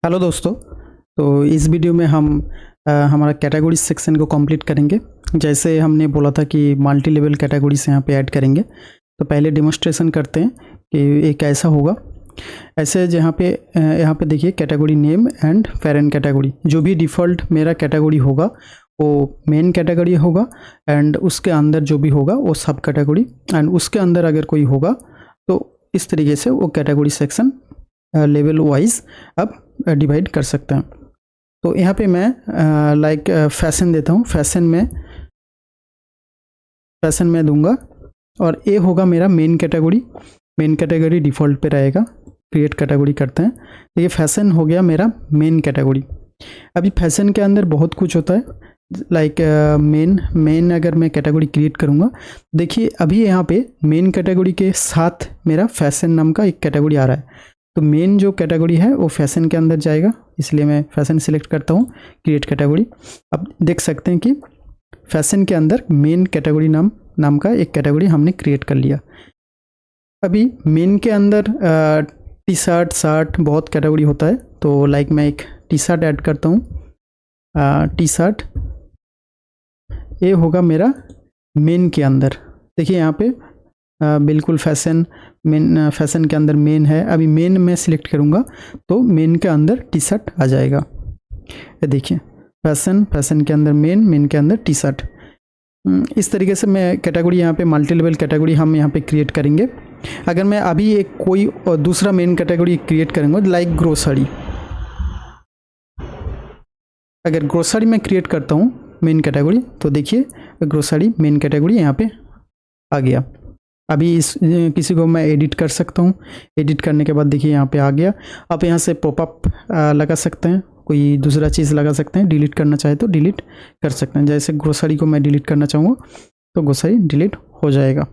Hello दोस्तों। तो इस वीडियो में हम हमारा कैटेगरी सेक्शन को कंप्लीट करेंगे। जैसे हमने बोला था कि मल्टी लेवल कैटेगरीज यहाँ पे ऐड करेंगे, तो पहले डेमोस्ट्रेशन करते हैं कि ये कैसा होगा। ऐसे यहाँ पे देखिए category name and parent category, जो भी डिफ़ॉल्ट मेरा कैटेगरी होगा वो मेन कैटेगरी होगा एंड उसके अंदर जो भी होगा वो सब कैटेगरी, एंड उसके अंदर अगर कोई होगा तो इस तरीके से वो कैटेगरी सेक्शन लेवल वाइज अब डिवाइड कर सकते हैं। तो यहाँ पे मैं फैशन देता हूँ, फैशन में दूंगा और ये होगा मेरा मेन कैटेगरी डिफ़ॉल्ट पे रहेगा। क्रिएट कैटेगरी करते हैं तो ये फैशन हो गया मेरा मेन कैटेगरी। अभी फैशन के अंदर बहुत कुछ होता है, मेन अगर मैं कैटेगरी क्रिएट करूँगा, देखिए अभी यहाँ पे मेन कैटेगरी के साथ मेरा फैशन नाम का एक कैटेगरी आ रहा है। तो मेन जो कैटेगरी है वो फैशन के अंदर जाएगा, इसलिए मैं फैशन सिलेक्ट करता हूँ, क्रिएट कैटेगरी। अब देख सकते हैं कि फैशन के अंदर मेन कैटेगरी नाम का एक कैटेगरी हमने क्रिएट कर लिया। अभी मेन के अंदर टी शर्ट बहुत कैटेगरी होता है, तो मैं एक टी शर्ट ऐड करता हूँ। टी शर्ट ये होगा मेरा मेन के अंदर। देखिए यहाँ पे बिल्कुल फैशन के अंदर मेन है। अभी मेन मैं सिलेक्ट करूँगा तो मेन के अंदर टी शर्ट आ जाएगा। ये देखिए फैशन के अंदर मेन के अंदर टी शर्ट। इस तरीके से मैं कैटेगरी यहाँ पे मल्टी लेवल कैटेगरी हम यहाँ पे क्रिएट करेंगे। अगर मैं अभी एक कोई दूसरा मेन कैटेगरी क्रिएट करूँगा लाइक ग्रोसरी, अगर ग्रोसरी मैं क्रिएट करता हूँ मेन कैटेगरी, तो देखिए ग्रोसरी मेन कैटेगरी यहाँ पे आ गया। अभी किसी को मैं एडिट कर सकता हूँ, एडिट करने के बाद देखिए यहाँ पे आ गया। आप यहाँ से पॉपअप लगा सकते हैं, कोई दूसरा चीज़ लगा सकते हैं, डिलीट करना चाहे तो डिलीट कर सकते हैं। जैसे ग्रोसरी को मैं डिलीट करना चाहूँगा तो ग्रोसरी डिलीट हो जाएगा।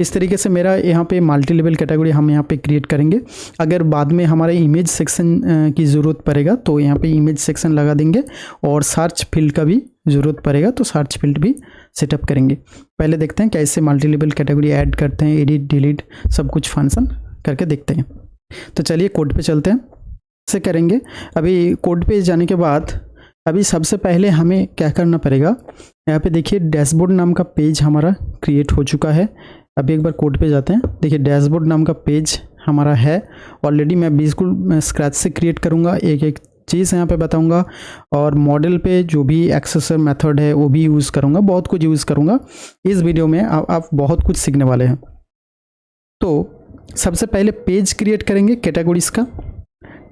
इस तरीके से मेरा यहाँ पे मल्टी लेवल कैटेगरी हम यहाँ पे क्रिएट करेंगे। अगर बाद में हमारे इमेज सेक्शन की ज़रूरत पड़ेगा तो यहाँ पे इमेज सेक्शन लगा देंगे, और सर्च फील्ड का भी ज़रूरत पड़ेगा तो सर्च फील्ड भी सेटअप करेंगे। पहले देखते हैं कैसे मल्टी लेवल कैटेगरी ऐड करते हैं, एडिट डिलीट सब कुछ फंक्शन करके देखते हैं। तो चलिए कोड पे चलते हैं, ऐसे करेंगे। अभी कोड पे जाने के बाद अभी सबसे पहले हमें क्या करना पड़ेगा, यहाँ पे देखिए डैशबोर्ड नाम का पेज हमारा क्रिएट हो चुका है। अभी एक बार कोड पे जाते हैं, देखिए डैशबोर्ड नाम का पेज हमारा है ऑलरेडी। मैं बिल्कुल स्क्रैच से क्रिएट करूँगा, एक एक चीज़ यहाँ पे बताऊँगा, और मॉडल पे जो भी एक्सेसर मेथड है वो भी यूज़ करूँगा, बहुत कुछ यूज़ करूँगा इस वीडियो में। आप बहुत कुछ सीखने वाले हैं। तो सबसे पहले पेज क्रिएट करेंगे कैटेगरीज का,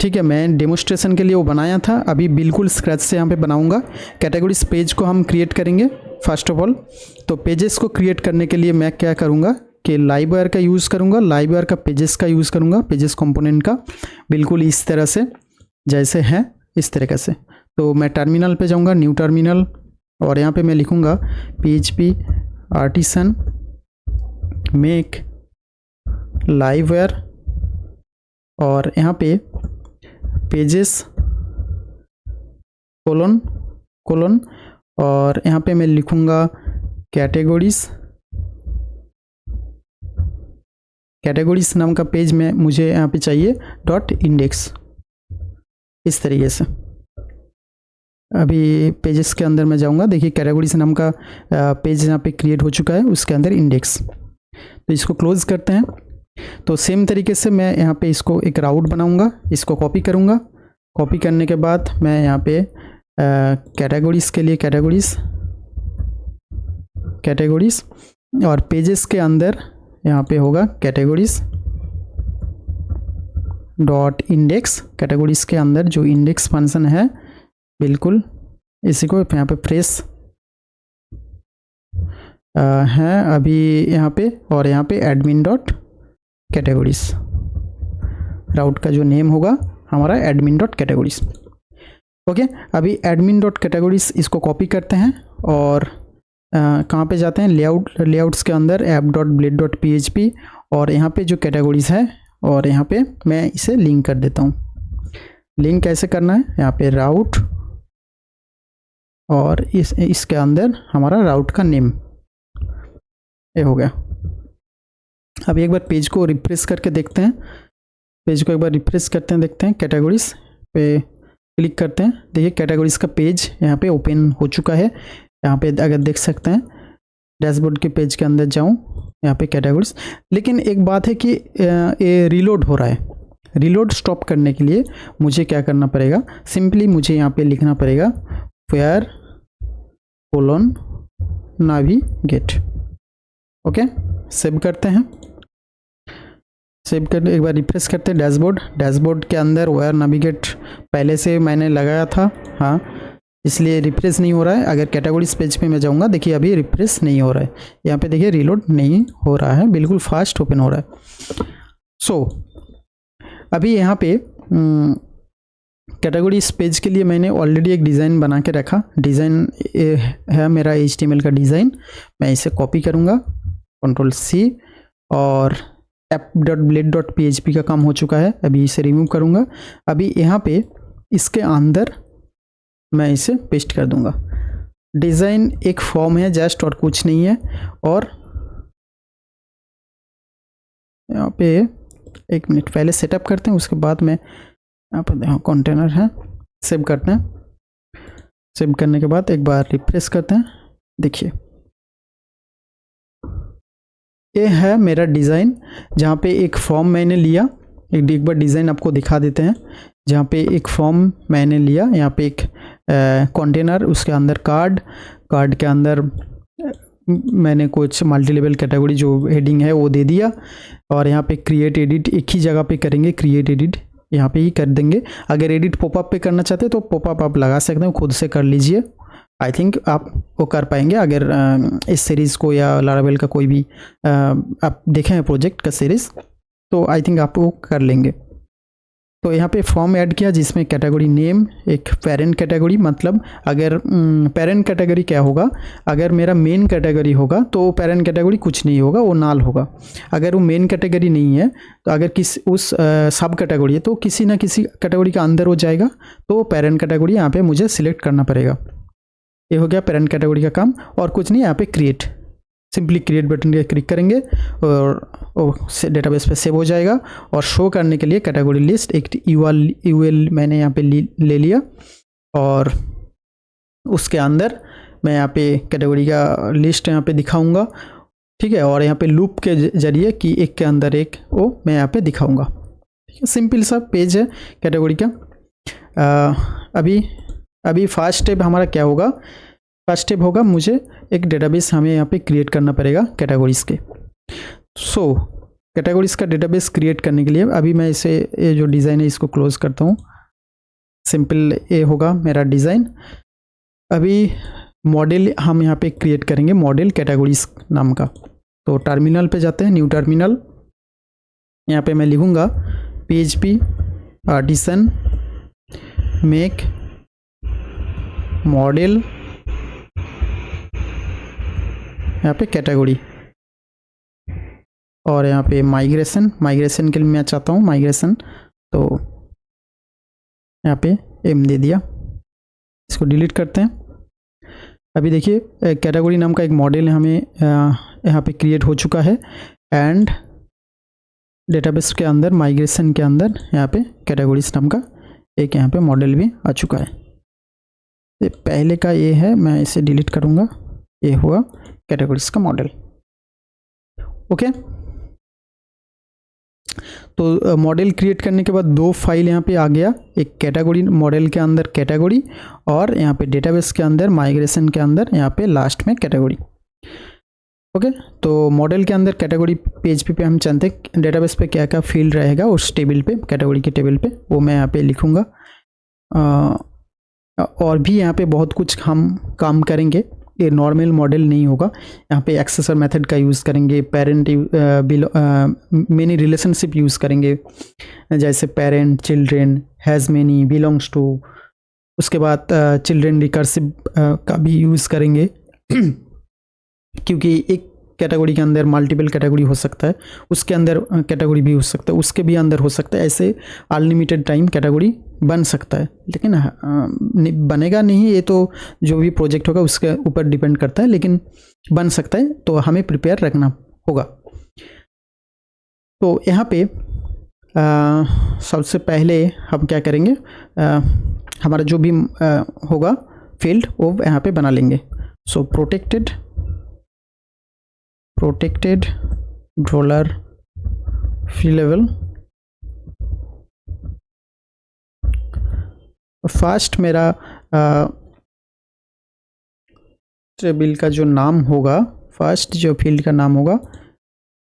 ठीक है। मैं डेमोस्ट्रेशन के लिए वो बनाया था, अभी बिल्कुल स्क्रैच से यहाँ पे बनाऊंगा। कैटेगरीज पेज को हम क्रिएट करेंगे फर्स्ट ऑफ ऑल। तो पेजेस को क्रिएट करने के लिए मैं क्या करूँगा कि लाइब्रेरी का यूज़ करूँगा, लाइब्रेरी का पेजेस का यूज़ करूँगा, पेजेस कंपोनेंट का, बिल्कुल इस तरह से जैसे है इस तरीके से। तो मैं टर्मिनल पे जाऊँगा, न्यू टर्मिनल, और यहाँ पे मैं लिखूँगा PHP आर्टिसन मेक लाइब्रेरी, और यहाँ पे पेजेस कोलन, और यहाँ पे मैं लिखूँगा कैटेगरीज नाम का पेज में मुझे यहाँ पे चाहिए .index, इस तरीके से। अभी पेजेस के अंदर मैं जाऊँगा, देखिए कैटेगरीज नाम का पेज यहाँ पे क्रिएट हो चुका है, उसके अंदर इंडेक्स। तो इसको क्लोज करते हैं। तो सेम तरीके से मैं यहाँ पे इसको एक राउट बनाऊंगा, इसको कॉपी करूँगा। कॉपी करने के बाद मैं यहाँ पे कैटेगरीज के लिए कैटेगरीज और पेजेस के अंदर यहाँ पे होगा कैटेगरीज .index। कैटेगरीज के अंदर जो इंडेक्स फंक्शन है बिल्कुल इसी को यहाँ पे प्रेस है अभी यहाँ पे, और यहाँ पे एडमिन कैटेगरीज, राउट का जो नेम होगा हमारा एडमिन कैटेगरीज। ओके, अभी एडमिन कैटेगरीज इसको कॉपी करते हैं और कहाँ पे जाते हैं, लेआउट्स के अंदर app.blade.php, और यहाँ पे जो कैटेगरीज है, और यहाँ पे मैं इसे लिंक कर देता हूँ। लिंक कैसे करना है, यहाँ पे राउट, और इसके अंदर हमारा राउट का नेम, ये हो गया। अब एक बार पेज को रिफ्रेश करके देखते हैं, पेज को एक बार रिफ्रेश करते हैं, देखते हैं कैटेगरीज पे क्लिक करते हैं, देखिए कैटेगरीज का पेज यहाँ पे ओपन हो चुका है। यहाँ पे अगर देख सकते हैं डैशबोर्ड के पेज के अंदर जाऊँ, यहाँ पे कैटेगरीज, लेकिन एक बात है कि ये रीलोड हो रहा है। रीलोड स्टॉप करने के लिए मुझे क्या करना पड़ेगा, सिंपली मुझे यहाँ पे लिखना पड़ेगा where colon navigate. Okay, save करते हैं। सेव करके एक बार रिफ्रेश करते हैं डैशबोर्ड के अंदर where नाविगेट पहले से मैंने लगाया था, हाँ, इसलिए रिफ्रेश नहीं हो रहा है। अगर कैटेगरीज पेज पे मैं जाऊँगा, देखिए अभी रिफ्रेश नहीं हो रहा है। यहाँ पे देखिए रीलोड नहीं हो रहा है, बिल्कुल फास्ट ओपन हो रहा है। सो अभी यहाँ पे कैटेगरीज पेज के लिए मैंने ऑलरेडी एक डिज़ाइन बना के रखा। डिज़ाइन है मेरा HTML का डिज़ाइन। मैं इसे कॉपी करूँगा, Ctrl+C, और app.blade.php का काम हो चुका है। अभी इसे रिमूव करूँगा। अभी यहाँ पे इसके अंदर मैं इसे पेस्ट कर दूंगा। डिज़ाइन एक फॉर्म है जस्ट, और कुछ नहीं है। और यहाँ पे एक मिनट पहले सेटअप करते हैं, उसके बाद में यहाँ पर देखो कंटेनर है, सेव करते हैं। सेव करने के बाद एक बार रिफ्रेश करते हैं, देखिए ये है मेरा डिज़ाइन, जहाँ पे एक फॉर्म मैंने लिया। एक बार डिज़ाइन आपको दिखा देते हैं। जहाँ पे एक फॉर्म मैंने लिया, यहाँ पे एक कंटेनर, उसके अंदर कार्ड के अंदर मैंने कुछ मल्टी लेवल कैटेगरी जो हेडिंग है वो दे दिया। और यहाँ पे क्रिएट एडिट एक ही जगह पे करेंगे, क्रिएट एडिट यहाँ पे ही कर देंगे। अगर एडिट पॉपअप पे करना चाहते हैं तो पॉपअप आप लगा सकते हैं, खुद से कर लीजिए। आई थिंक आप वो कर पाएंगे अगर इस सीरीज़ को या लारावेल का कोई भी आप देखें हैं प्रोजेक्ट का सीरीज़, तो आई थिंक आप वो कर लेंगे। तो यहाँ पे फॉर्म ऐड किया जिसमें कैटेगरी नेम, एक पेरेंट कैटेगरी, मतलब अगर पेरेंट कैटेगरी क्या होगा, अगर मेरा मेन कैटेगरी होगा तो पेरेंट कैटेगरी कुछ नहीं होगा, वो नाल होगा। अगर वो मेन कैटेगरी नहीं है तो अगर उस सब कैटेगरी है तो किसी ना किसी कैटेगरी का अंदर हो जाएगा, तो पेरेंट कैटेगरी यहाँ पे मुझे सिलेक्ट करना पड़ेगा। ये हो गया पेरेंट कैटेगरी का काम, और कुछ नहीं। यहाँ पे क्रिएट, सिंपली क्रिएट बटन पे क्लिक करेंगे और डेटाबेस पे सेव हो जाएगा। और शो करने के लिए कैटेगरी लिस्ट एक यूएल मैंने यहाँ पे ले लिया, और उसके अंदर मैं यहाँ पे कैटेगरी का लिस्ट यहाँ पे दिखाऊंगा, ठीक है। और यहाँ पे लूप के जरिए कि एक के अंदर एक वो मैं यहाँ पे दिखाऊंगा, ठीक है। सिंपल सा पेज है कैटेगरी का। अभी फर्स्ट स्टेप हमारा क्या होगा, फर्स्ट स्टेप होगा मुझे एक डेटाबेस हमें यहाँ पे क्रिएट करना पड़ेगा कैटेगरीज के। सो कैटेगरीज का डेटाबेस क्रिएट करने के लिए अभी मैं इसे, ये जो डिज़ाइन है इसको क्लोज करता हूँ। सिंपल ये होगा मेरा डिज़ाइन। अभी मॉडल हम यहाँ पे क्रिएट करेंगे, मॉडल कैटेगरीज नाम का। तो टर्मिनल पे जाते हैं, न्यू टर्मिनल। यहाँ पे मैं लिखूँगा PHP आर्टिसन मेक मॉडल, यहाँ पे कैटेगरी, और यहाँ पे माइग्रेशन के लिए मैं चाहता हूँ माइग्रेशन, तो यहाँ पे M दे दिया। इसको डिलीट करते हैं। अभी देखिए कैटेगरी नाम का एक मॉडल हमें यहाँ पे क्रिएट हो चुका है, एंड डेटाबेस के अंदर माइग्रेशन के अंदर यहाँ पे कैटेगरीज नाम का एक यहाँ पे मॉडल भी आ चुका है। ये पहले का ये है, मैं इसे डिलीट करूँगा। ये हुआ कैटेगरीज का मॉडल, ओके। तो मॉडल क्रिएट करने के बाद दो फाइल यहाँ पे आ गया, एक कैटेगरी मॉडल के अंदर कैटेगरी, और यहाँ पे डेटाबेस के अंदर माइग्रेशन के अंदर यहाँ पे लास्ट में कैटेगरी, ओके। तो मॉडल के अंदर कैटेगरी पेज पे हम जानते हैं डेटाबेस पे क्या क्या फील्ड रहेगा उस टेबल पे, कैटेगरी के टेबल पे, वो मैं यहाँ पे लिखूँगा। और भी यहाँ पे बहुत कुछ हम काम करेंगे, ये नॉर्मल मॉडल नहीं होगा। यहाँ पे एक्सेसर मेथड का यूज़ करेंगे, पेरेंट मेनी रिलेशनशिप यूज़ करेंगे, जैसे parent, children, has many, belongs to. उसके बाद चिल्ड्रेन रिकर्सिव का भी यूज़ करेंगे क्योंकि एक कैटेगरी के अंदर मल्टीपल कैटेगरी हो सकता है, उसके अंदर कैटेगरी भी हो सकता है, उसके भी अंदर हो सकता है, ऐसे अनलिमिटेड टाइम कैटेगरी बन सकता है। लेकिन बनेगा नहीं, ये तो जो भी प्रोजेक्ट होगा उसके ऊपर डिपेंड करता है, लेकिन बन सकता है, तो हमें प्रिपेयर रखना होगा। तो यहाँ पे सबसे पहले हम क्या करेंगे, हमारा जो भी होगा फील्ड वो यहाँ पे बना लेंगे। So protected dollar free level. First मेरा टेबल का जो नाम होगा, फर्स्ट जो फील्ड का नाम होगा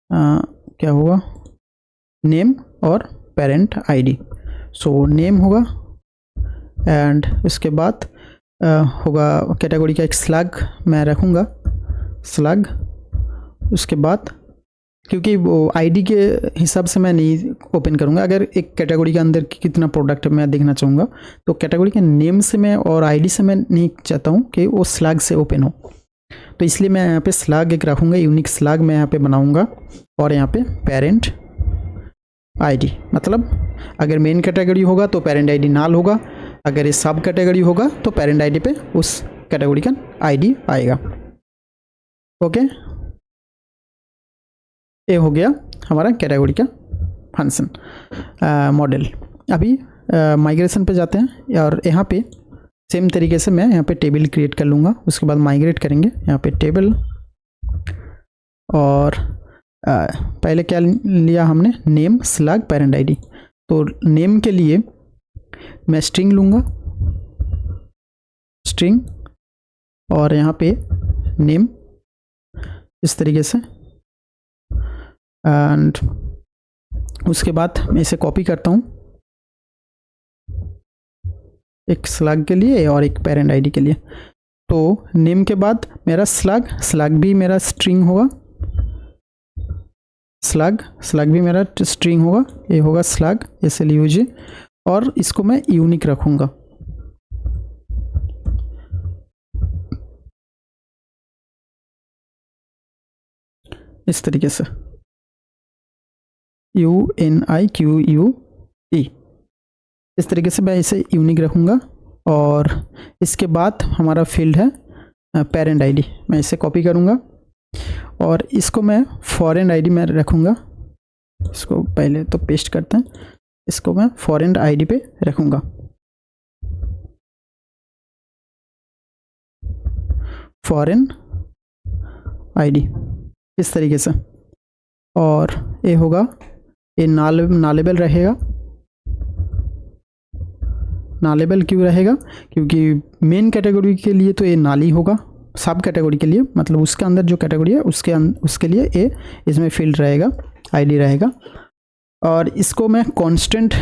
क्या होगा, नेम और पेरेंट आईडी। सो नेम होगा एंड उसके बाद होगा कैटेगरी का एक स्लैग मैं रखूँगा, स्लैग। उसके बाद क्योंकि वो आईडी के हिसाब से मैं नहीं ओपन करूँगा, अगर एक कैटेगरी के अंदर कितना प्रोडक्ट मैं देखना चाहूँगा तो कैटेगरी के नेम से मैं और आईडी से मैं नहीं चाहता हूँ कि वो स्लैग से ओपन हो, तो इसलिए मैं यहाँ पे स्लैग एक रखूँगा, यूनिक स्लैग मैं यहाँ पे बनाऊँगा। और यहाँ पे पेरेंट आईडी, मतलब अगर मेन कैटेगरी होगा तो पेरेंट आईडी नाल होगा, अगर ये सब कैटेगरी होगा तो पेरेंट आईडी पे उस कैटेगरी का आईडी आएगा। ओके, ये हो गया हमारा कैटेगरी का फंक्शन मॉडल। अभी माइग्रेशन पे जाते हैं और यहाँ पे सेम तरीके से मैं यहाँ पे टेबल क्रिएट कर लूँगा। उसके बाद माइग्रेट करेंगे यहाँ पे टेबल, और पहले क्या लिया हमने, नेम स्लैग पेरेंट आईडी। तो नेम के लिए मैं स्ट्रिंग लूँगा, स्ट्रिंग, और यहाँ पे नेम इस तरीके से, एंड उसके बाद मैं इसे कॉपी करता हूँ एक स्लैग के लिए और एक पेरेंट आईडी के लिए। तो नेम के बाद मेरा स्लैग भी मेरा स्ट्रिंग होगा, स्लैग भी मेरा स्ट्रिंग होगा, ये होगा स्लैग SLUG, और इसको मैं यूनिक रखूँगा। इस तरीके से UNIQUE, इस तरीके से मैं इसे यूनिक रखूँगा। और इसके बाद हमारा फील्ड है पेरेंट आईडी, मैं इसे कॉपी करूँगा और इसको मैं फॉरेन आईडी में रखूँगा। इसको पहले तो पेस्ट करते हैं, इसको मैं फॉरेन आईडी पे रखूँगा, फॉरेन आईडी इस तरीके से। और ये होगा, ये नालेबल रहेगा। नालेबल क्यों रहेगा, क्योंकि मेन कैटेगरी के लिए तो ये नाली होगा, सब कैटेगरी के लिए मतलब उसके अंदर जो कैटेगरी है उसके लिए ये इसमें फील्ड रहेगा, आईडी रहेगा। और इसको मैं कांस्टेंट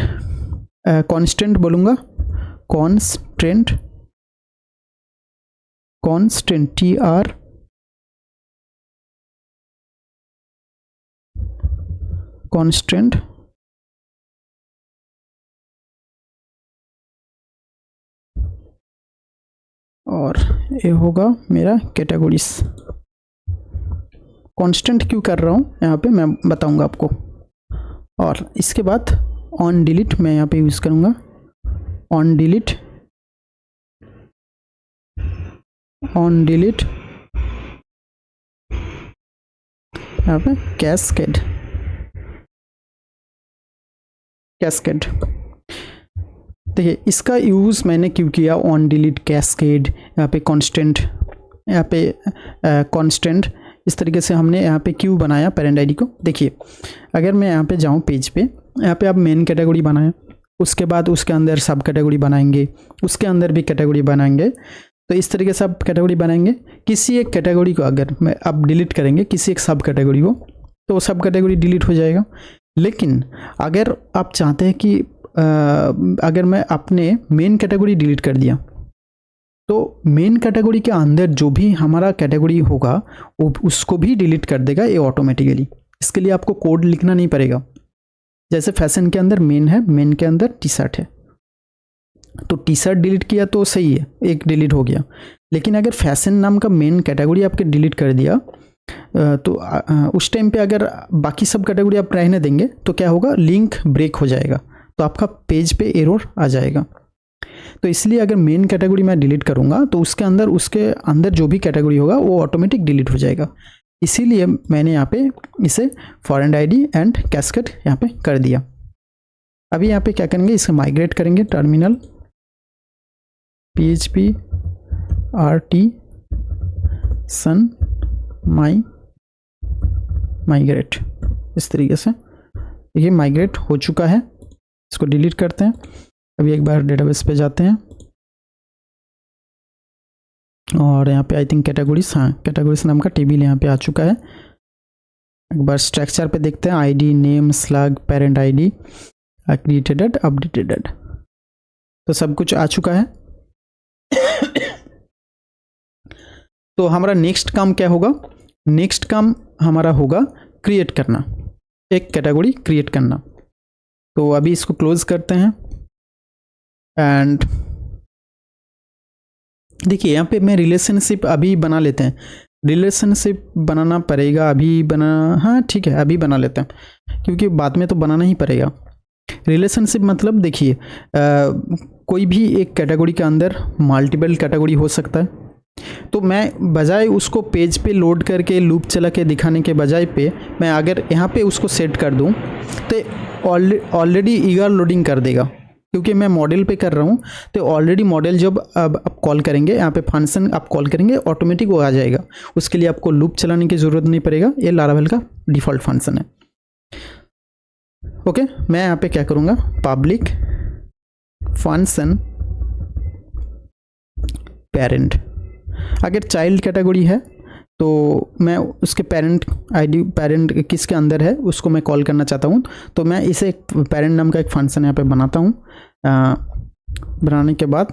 बोलूँगा, कांस्टेंट TR कांस्टेंट, और ये होगा मेरा कैटेगरीज। कांस्टेंट क्यों कर रहा हूँ यहाँ पे मैं बताऊँगा आपको। और इसके बाद ऑन डिलीट मैं यहाँ पे यूज़ करूँगा, ऑन डिलीट यहाँ पे कैस्केड देखिए इसका यूज़ मैंने क्यों किया, ऑन डिलीट, कैस्केड, यहाँ पे कांस्टेंट, यहाँ पे कांस्टेंट, इस तरीके से हमने यहाँ पे क्यों बनाया पेरेंट आईडी को। देखिए अगर मैं यहाँ पे जाऊँ पेज पे, यहाँ पे आप मेन कैटेगरी बनाएं, उसके बाद उसके अंदर सब कैटेगरी बनाएंगे, उसके अंदर भी कैटेगरी बनाएंगे, तो इस तरीके से आप कैटेगरी बनाएंगे। किसी एक कैटेगरी को अगर मैं आप डिलीट करेंगे, किसी एक सब कैटेगरी को, तो सब कैटेगरी डिलीट हो जाएगा। लेकिन अगर आप चाहते हैं कि अगर मैं अपने मेन कैटेगरी डिलीट कर दिया, तो मेन कैटेगरी के अंदर जो भी हमारा कैटेगरी होगा वो उसको भी डिलीट कर देगा ये ऑटोमेटिकली। इसके लिए आपको कोड लिखना नहीं पड़ेगा। जैसे फैशन के अंदर मेन है, मेन के अंदर टी शर्ट है, तो टी शर्ट डिलीट किया तो सही है, एक डिलीट हो गया। लेकिन अगर फैशन नाम का मेन कैटेगरी आपके डिलीट कर दिया, तो उस टाइम पे अगर बाकी सब कैटेगरी आप रहने देंगे तो क्या होगा, लिंक ब्रेक हो जाएगा, तो आपका पेज पे एरर आ जाएगा। तो इसलिए अगर मेन कैटेगरी मैं डिलीट करूँगा तो उसके अंदर जो भी कैटेगरी होगा वो ऑटोमेटिक डिलीट हो जाएगा। इसीलिए मैंने यहाँ पे इसे फॉरेन आईडी एंड कैस्केड यहाँ पे कर दिया। अभी यहाँ पे क्या करेंगे, इसे माइग्रेट करेंगे, टर्मिनल PHP RT सन माइग्रेट, इस तरीके से ये माइग्रेट हो चुका है। इसको डिलीट करते हैं। अभी एक बार डेटाबेस पे जाते हैं और यहाँ पे आई थिंक कैटेगरीज, हाँ कैटेगरीज नाम का टेबल यहाँ पे आ चुका है। एक बार स्ट्रक्चर पे देखते हैं, ID, name, slug, parent ID, created, updated, तो सब कुछ आ चुका है। तो हमारा नेक्स्ट काम क्या होगा, नेक्स्ट काम हमारा होगा क्रिएट करना, एक कैटेगरी क्रिएट करना। तो अभी इसको क्लोज करते हैं एंड देखिए यहाँ पे मैं रिलेशनशिप अभी बना लेते हैं, रिलेशनशिप बनाना पड़ेगा अभी, हाँ ठीक है अभी बना लेते हैं क्योंकि बाद में तो बनाना ही पड़ेगा। रिलेशनशिप मतलब देखिए कोई भी एक कैटेगरी के अंदर मल्टीपल कैटेगरी हो सकता है। तो मैं बजाय उसको पेज पे लोड करके लूप चला के दिखाने के बजाय पे मैं अगर यहाँ पे उसको सेट कर दूँ तो ऑलरेडी ईगर लोडिंग कर देगा, क्योंकि मैं मॉडल पे कर रहा हूँ। तो ऑलरेडी मॉडल जब अब आप कॉल करेंगे, यहाँ पे फंक्शन आप कॉल करेंगे ऑटोमेटिक वो आ जाएगा, उसके लिए आपको लूप चलाने की ज़रूरत नहीं पड़ेगा। ये लारावेल का डिफ़ॉल्ट फंक्शन है। ओके, मैं यहाँ पे क्या करूँगा, पब्लिक फंक्शन पेरेंट, अगर चाइल्ड कैटेगरी है तो मैं उसके पेरेंट आईडी, पेरेंट किसके अंदर है उसको मैं कॉल करना चाहता हूँ। तो मैं इसे एक पेरेंट नाम का एक फंक्शन यहाँ पे बनाता हूँ। बनाने के बाद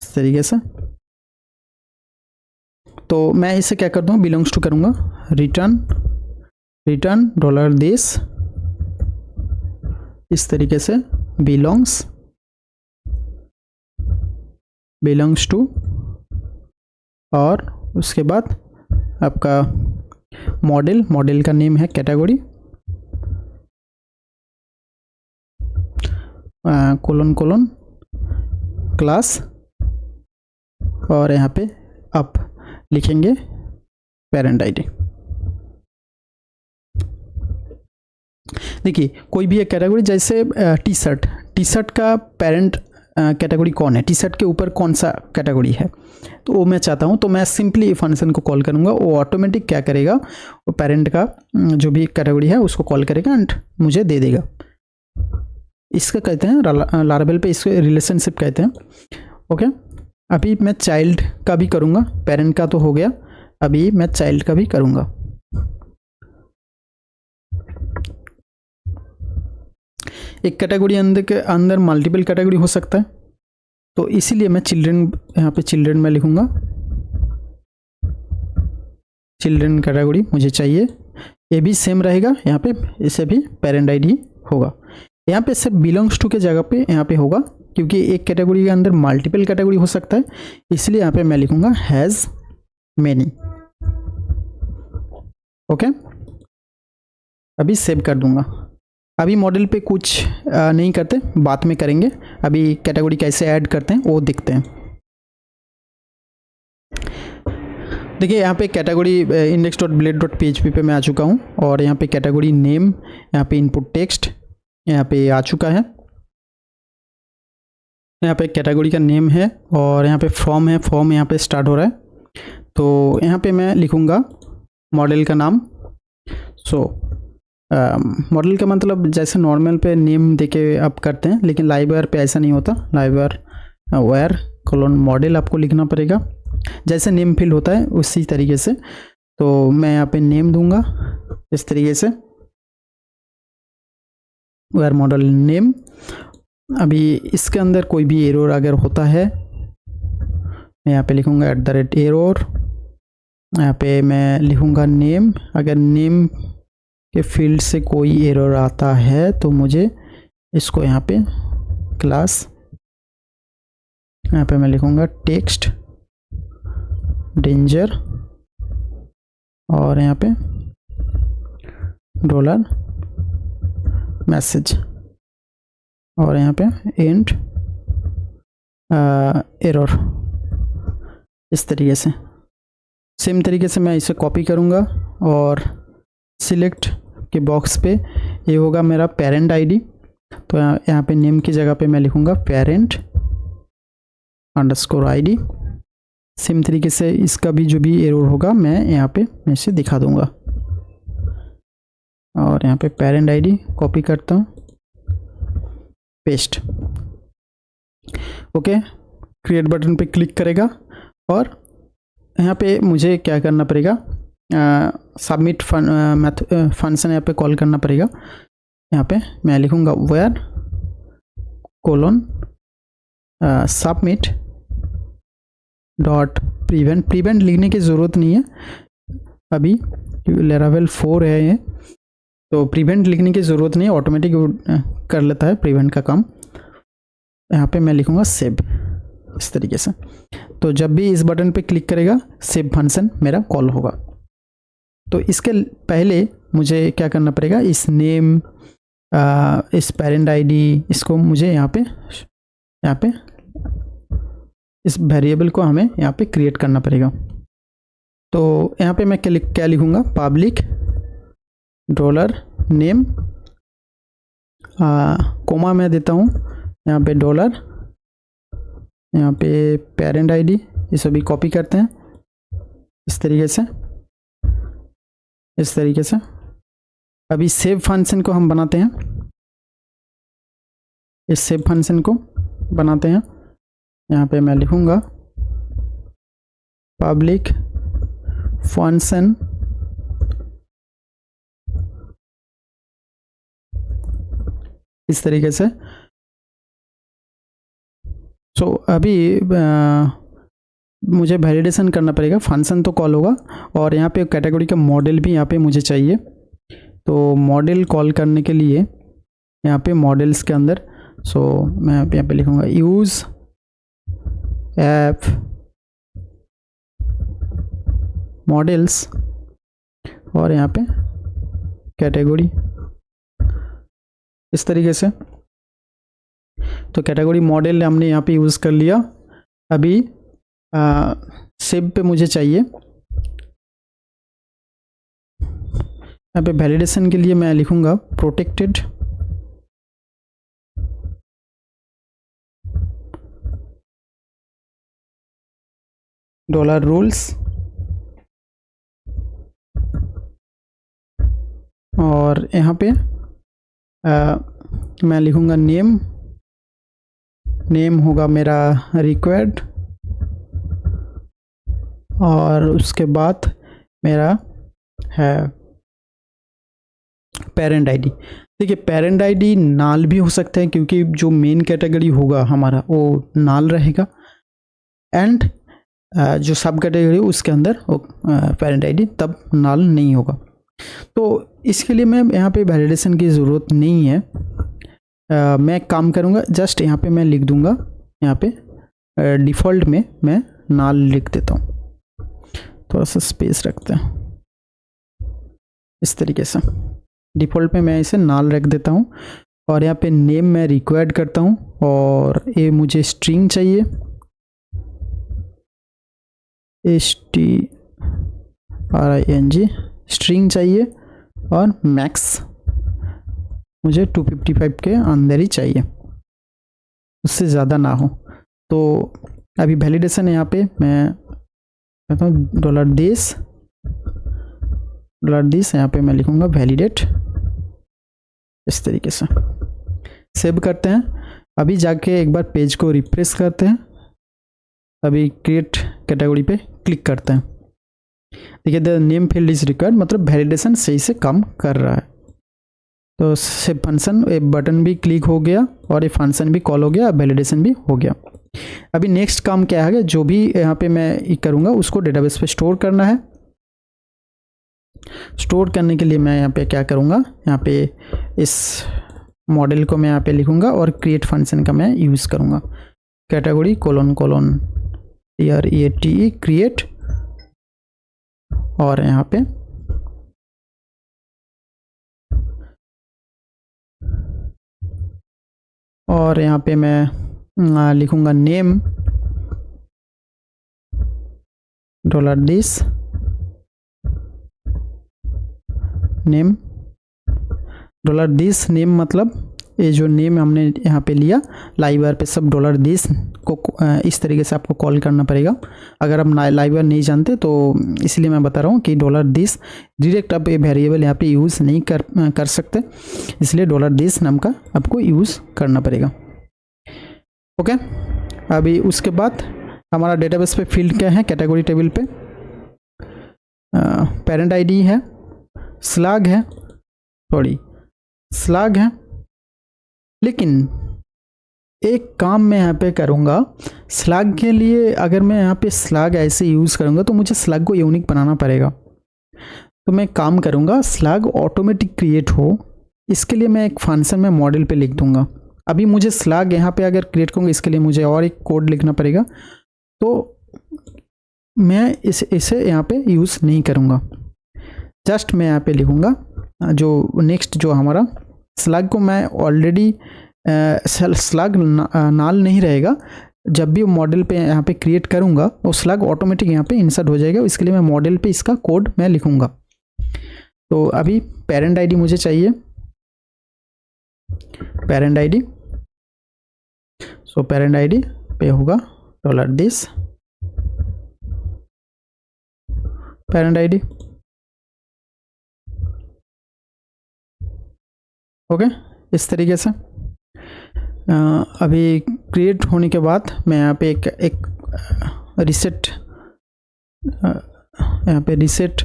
इस तरीके से, तो मैं इसे क्या कर दूँ, बिलोंग्स टू करूँगा, रिटर्न डॉलर दिस, इस तरीके से बिलोंग्स टू, और उसके बाद आपका मॉडल का नेम है कैटेगरी, कोलन क्लास, और यहाँ पे आप लिखेंगे पेरेंट आईडी। देखिए कोई भी एक कैटेगरी, जैसे टी शर्ट का पेरेंट कैटेगरी कौन है, टी शर्ट के ऊपर कौन सा कैटेगरी है, तो वो मैं चाहता हूँ। तो मैं सिंपली फंक्शन को कॉल करूँगा, वो ऑटोमेटिक क्या करेगा, वो पेरेंट का जो भी कैटेगरी है उसको कॉल करेगा एंड मुझे दे देगा। इसका कहते हैं लारावेल पे इसको रिलेशनशिप कहते हैं। ओके, अभी मैं चाइल्ड का भी करूँगा, पेरेंट का तो हो गया, अभी मैं चाइल्ड का भी करूँगा। एक कैटेगरी अंदर मल्टीपल कैटेगरी हो सकता है, तो इसीलिए मैं चिल्ड्रन, यहाँ पे चिल्ड्रन में लिखूँगा, चिल्ड्रन कैटेगरी मुझे चाहिए। ये भी सेम रहेगा, यहाँ पे इसे भी पेरेंट आईडी होगा। यहाँ पे सिर्फ बिलोंग्स टू के जगह पे यहाँ पे होगा, क्योंकि एक कैटेगरी के अंदर मल्टीपल कैटेगरी हो सकता है, इसलिए यहाँ पे मैं लिखूँगा हैज़ मैनी। ओके, अभी सेव कर दूँगा। अभी मॉडल पे कुछ नहीं करते, बाद में करेंगे। अभी कैटेगरी कैसे ऐड करते हैं वो देखते हैं। देखिए यहाँ पे कैटेगरी index.blade.php पे मैं आ चुका हूँ, और यहाँ पे कैटेगरी नेम, यहाँ पे इनपुट टेक्स्ट यहाँ पे आ चुका है। यहाँ पे कैटेगरी का नेम है और यहाँ पे फॉर्म है, फॉर्म यहाँ पे स्टार्ट हो रहा है। तो यहाँ पे मैं लिखूँगा मॉडल का नाम। मॉडल का मतलब जैसे नॉर्मल पे नेम देके आप करते हैं, लेकिन लाइब्रेरी पे ऐसा नहीं होता। लाइब्रेरी वेयर कोलोन मॉडल आपको लिखना पड़ेगा, जैसे नेम फील्ड होता है उसी तरीके से। तो मैं यहाँ पे नेम दूंगा इस तरीके से, वेयर मॉडल नेम। अभी इसके अंदर कोई भी एरर अगर होता है, मैं यहाँ पे लिखूँगा @error, यहाँ पे मैं लिखूँगा नेम। अगर नेम के फील्ड से कोई एरर आता है तो मुझे इसको यहाँ पे क्लास, यहाँ पे मैं लिखूँगा टेक्स्ट डेंजर, और यहाँ पे $मैसेज, और यहाँ पे एंड एरर। इस तरीके से सेम तरीके से मैं इसे कॉपी करूँगा और सिलेक्ट के बॉक्स पे ये होगा मेरा पेरेंट आईडी। तो यहाँ पे नेम की जगह पे मैं लिखूँगा पेरेंट अंडरस्कोर आईडी। सेम तरीके से इसका भी जो भी एरर होगा मैं यहाँ पे मैं इसे दिखा दूँगा। और यहाँ पे पेरेंट आईडी कॉपी करता हूँ, पेस्ट। ओके, क्रिएट बटन पे क्लिक करेगा और यहाँ पे मुझे क्या करना पड़ेगा, सबमिट फंक्शन यहाँ पे कॉल करना पड़ेगा। यहाँ पे मैं लिखूँगा where colon submit dot prevent. Prevent लिखने की ज़रूरत नहीं है अभी, लेवल 4 है ये, तो प्रीवेंट लिखने की ज़रूरत नहीं है, ऑटोमेटिक कर लेता है प्रीवेंट का काम। यहाँ पे मैं लिखूँगा सेव, इस तरीके से। तो जब भी इस बटन पे क्लिक करेगा सेव फंक्शन मेरा कॉल होगा। तो इसके पहले मुझे क्या करना पड़ेगा, इस नेम इस पेरेंट आईडी इसको मुझे यहाँ पे इस वेरिएबल को हमें यहाँ पे क्रिएट करना पड़ेगा। तो यहाँ पे मैं क्या लिखूँगा, पब्लिक डॉलर नेम कोमा मैं देता हूँ, यहाँ पे डॉलर, यहाँ पे पेरेंट आईडी, ये सभी कॉपी करते हैं इस तरीके से। अभी सेव फंक्शन को हम बनाते हैं, इस सेव फंक्शन को बनाते हैं। यहाँ पे मैं लिखूँगा पब्लिक फंक्शन इस तरीके से। सो अभी मुझे वैलिडेशन करना पड़ेगा, फंक्शन तो कॉल होगा और यहाँ पे कैटेगरी का मॉडल भी यहाँ पे मुझे चाहिए। तो मॉडल कॉल करने के लिए यहाँ पे मॉडल्स के अंदर मैं यहाँ पे लिखूँगा यूज़ ऐप मॉडल्स और यहाँ पे कैटेगरी इस तरीके से। तो कैटेगरी मॉडल हमने यहाँ पे यूज़ कर लिया। अभी सेव पे मुझे चाहिए, यहाँ पे वैलिडेशन के लिए मैं लिखूँगा प्रोटेक्टेड डॉलर रूल्स और यहाँ पे मैं लिखूँगा नेम होगा मेरा रिक्वायर्ड और उसके बाद मेरा है पेरेंट आईडी। देखिए पेरेंट आईडी नाल भी हो सकता है क्योंकि जो मेन कैटेगरी होगा हमारा वो नाल रहेगा, एंड जो सब कैटेगरी उसके अंदर पेरेंट आईडी तब नाल नहीं होगा। तो इसके लिए मैं यहाँ पे वैलिडेशन की ज़रूरत नहीं है। मैं काम करूँगा, जस्ट यहाँ पे मैं लिख दूँगा, यहाँ पे डिफ़ॉल्ट में मैं नाल लिख देता हूँ, थोड़ा सा स्पेस रखते हैं इस तरीके से। डिफ़ॉल्ट में मैं इसे नाल रख देता हूँ और यहाँ पे नेम मैं रिक्वायर्ड करता हूँ और ये मुझे स्ट्रिंग चाहिए, STRING स्ट्रिंग चाहिए और मैक्स मुझे 255 के अंदर ही चाहिए, उससे ज़्यादा ना हो। तो अभी वैलिडेशन यहाँ पे मैं कहता हूँ $this यहाँ पे मैं लिखूँगा वैलिडेट इस तरीके से। सेव करते हैं। अभी जाके एक बार पेज को रिफ्रेश करते हैं। अभी क्रिएट कैटेगरी पे क्लिक करते हैं। देखिए the name field is required, मतलब वैलिडेशन सही से काम कर रहा है। तो सेव फंक्शन बटन भी क्लिक हो गया और ये फंक्शन भी कॉल हो गया, वैलिडेशन भी हो गया। अभी नेक्स्ट काम क्या है, जो भी यहाँ पे मैं करूँगा उसको डेटाबेस पे स्टोर करना है। स्टोर करने के लिए मैं यहाँ पे क्या करूँगा, यहाँ पे इस मॉडल को मैं यहाँ पे लिखूँगा और क्रिएट फंक्शन का मैं यूज़ करूँगा। कैटेगरी कोलन TREATE क्रिएट, और यहाँ पे मैं लिखूँगा name $this name dollar this name मतलब ये जो नेम हमने यहाँ पे लिया लाइवर पे सब डॉलर दिस को इस तरीके से आपको कॉल करना पड़ेगा। अगर आप लाइवर नहीं जानते तो इसलिए मैं बता रहा हूँ कि डॉलर दिस डायरेक्ट आप ये वेरिएबल यहाँ पे यूज़ नहीं कर सकते, इसलिए डॉलर दिस नाम का आपको यूज़ करना पड़ेगा। ओके, अभी उसके बाद हमारा डेटाबेस पे फील्ड क्या है, कैटेगरी टेबल पे पेरेंट आईडी है, स्लैग है, स्लैग है। लेकिन एक काम मैं यहाँ पे करूँगा, स्लैग के लिए अगर मैं यहाँ पे स्लैग ऐसे यूज़ करूँगा तो मुझे स्लैग को यूनिक बनाना पड़ेगा। तो मैं काम करूँगा स्लैग ऑटोमेटिक क्रिएट हो, इसके लिए मैं एक फंक्शन में मॉडल पे लिख दूँगा। अभी मुझे स्लैग यहाँ पे अगर क्रिएट करूँगा इसके लिए मुझे और एक कोड लिखना पड़ेगा, तो मैं इसे यहाँ पे यूज़ नहीं करूँगा। जस्ट मैं यहाँ पे लिखूँगा जो नेक्स्ट जो हमारा स्लैग को मैं ऑलरेडी स्लैग नाल नहीं रहेगा, जब भी मॉडल पे यहाँ पे क्रिएट करूँगा वो स्लैग ऑटोमेटिक यहाँ पे इंसर्ट हो जाएगा। इसके लिए मैं मॉडल पे इसका कोड मैं लिखूँगा। तो अभी पेरेंट आईडी मुझे चाहिए, parent ID, so parent ID पे होगा dollar this parent ID. Okay, इस तरीके से अभी क्रिएट होने के बाद मैं यहाँ पे एक रिसेट, यहाँ पे रिसेट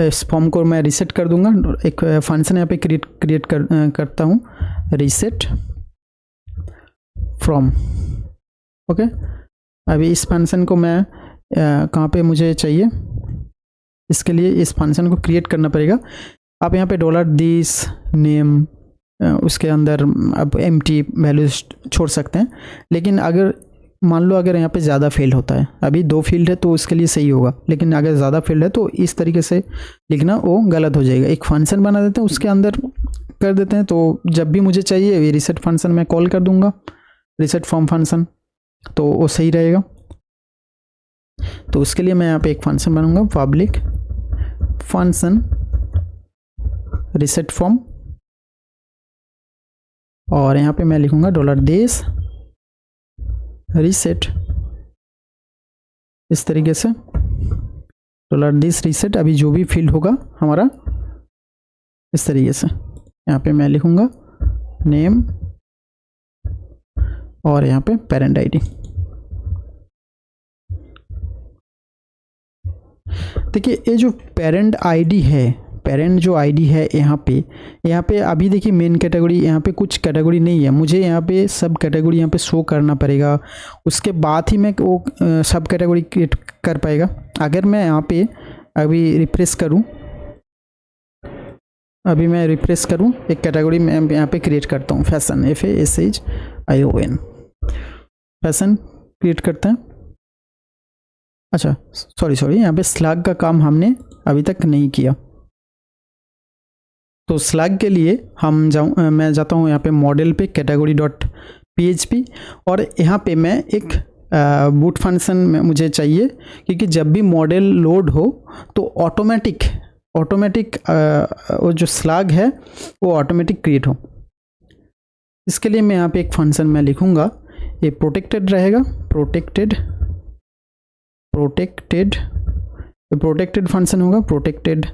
इस फॉर्म को मैं रिसेट कर दूंगा। एक फंक्शन यहाँ पे क्रिएट करता हूँ, रिसेट फ्रॉम। ओके, अभी इस फंक्शन को मैं कहाँ पे मुझे चाहिए, इसके लिए इस फंक्शन को क्रिएट करना पड़ेगा। आप यहाँ पे डॉलर दिस नेम उसके अंदर अब एम्प्टी वैल्यूज छोड़ सकते हैं, लेकिन अगर मान लो अगर यहाँ पे ज़्यादा फील्ड होता है, अभी 2 फील्ड है तो उसके लिए सही होगा, लेकिन अगर ज़्यादा फील्ड है तो इस तरीके से लिखना वो गलत हो जाएगा। एक फंक्शन बना देते हैं उसके अंदर कर देते हैं, तो जब भी मुझे चाहिए ये रिसेट फंक्शन मैं कॉल कर दूंगा, रिसेट फ्रॉम फंक्शन, तो वो सही रहेगा। तो उसके लिए मैं यहाँ पे एक फंक्शन बनाऊंगा, पब्लिक फंक्शन रिसेट फ्रॉम, और यहाँ पे मैं लिखूंगा डॉलर दिस रिसेट, इस तरीके से डॉलर दिस रिसेट। अभी जो भी फील्ड होगा हमारा इस तरीके से यहाँ पे मैं लिखूंगा नेम और यहाँ पे पेरेंट आईडी। देखिए ये जो पेरेंट आईडी है, पेरेंट जो आईडी है यहाँ पे अभी देखिए मेन कैटेगरी यहाँ पे कुछ कैटेगरी नहीं है, मुझे यहाँ पे सब कैटेगरी यहाँ पे शो करना पड़ेगा, उसके बाद ही मैं वो सब कैटेगरी क्रिएट कर पाएगा। अगर मैं यहाँ पे अभी रिफ्रेश करूँ, अभी मैं रिफ्रेश करूँ, एक कैटेगरी मैं यहाँ पे क्रिएट करता हूँ, फैशन, FASHION, फैशन क्रिएट करते हैं। अच्छा सॉरी यहाँ पे स्लैग का काम हमने अभी तक नहीं किया, तो स्लैग के लिए मैं जाता हूँ यहाँ पे मॉडल पे category.php, और यहाँ पे मैं एक बूट फंक्शन में मुझे चाहिए, क्योंकि जब भी मॉडल लोड हो तो ऑटोमेटिक वो जो स्लैग है वो ऑटोमेटिक क्रिएट हो। इसके लिए मैं यहाँ पे एक फंक्शन मैं लिखूँगा, ये प्रोटेक्टेड रहेगा, प्रोटेक्टेड फंक्शन होगा, प्रोटेक्टेड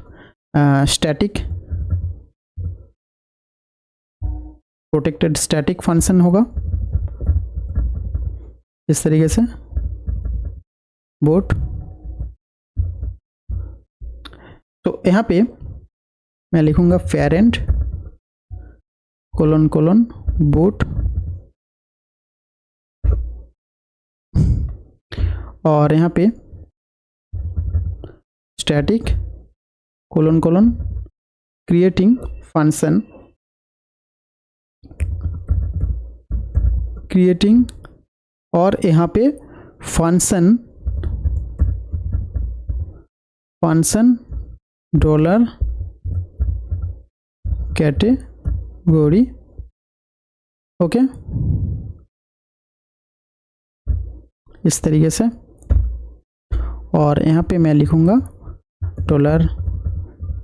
स्टैटिक फंक्शन होगा, इस तरीके से बोट। तो यहाँ पे मैं लिखूंगा पेरेंट कोलन बोट, और यहाँ पे स्टैटिक कोलन क्रिएटिंग फंक्शन, और यहाँ पे फंक्शन डॉलर कैटेगरी। ओके, इस तरीके से, और यहाँ पे मैं लिखूँगा dollar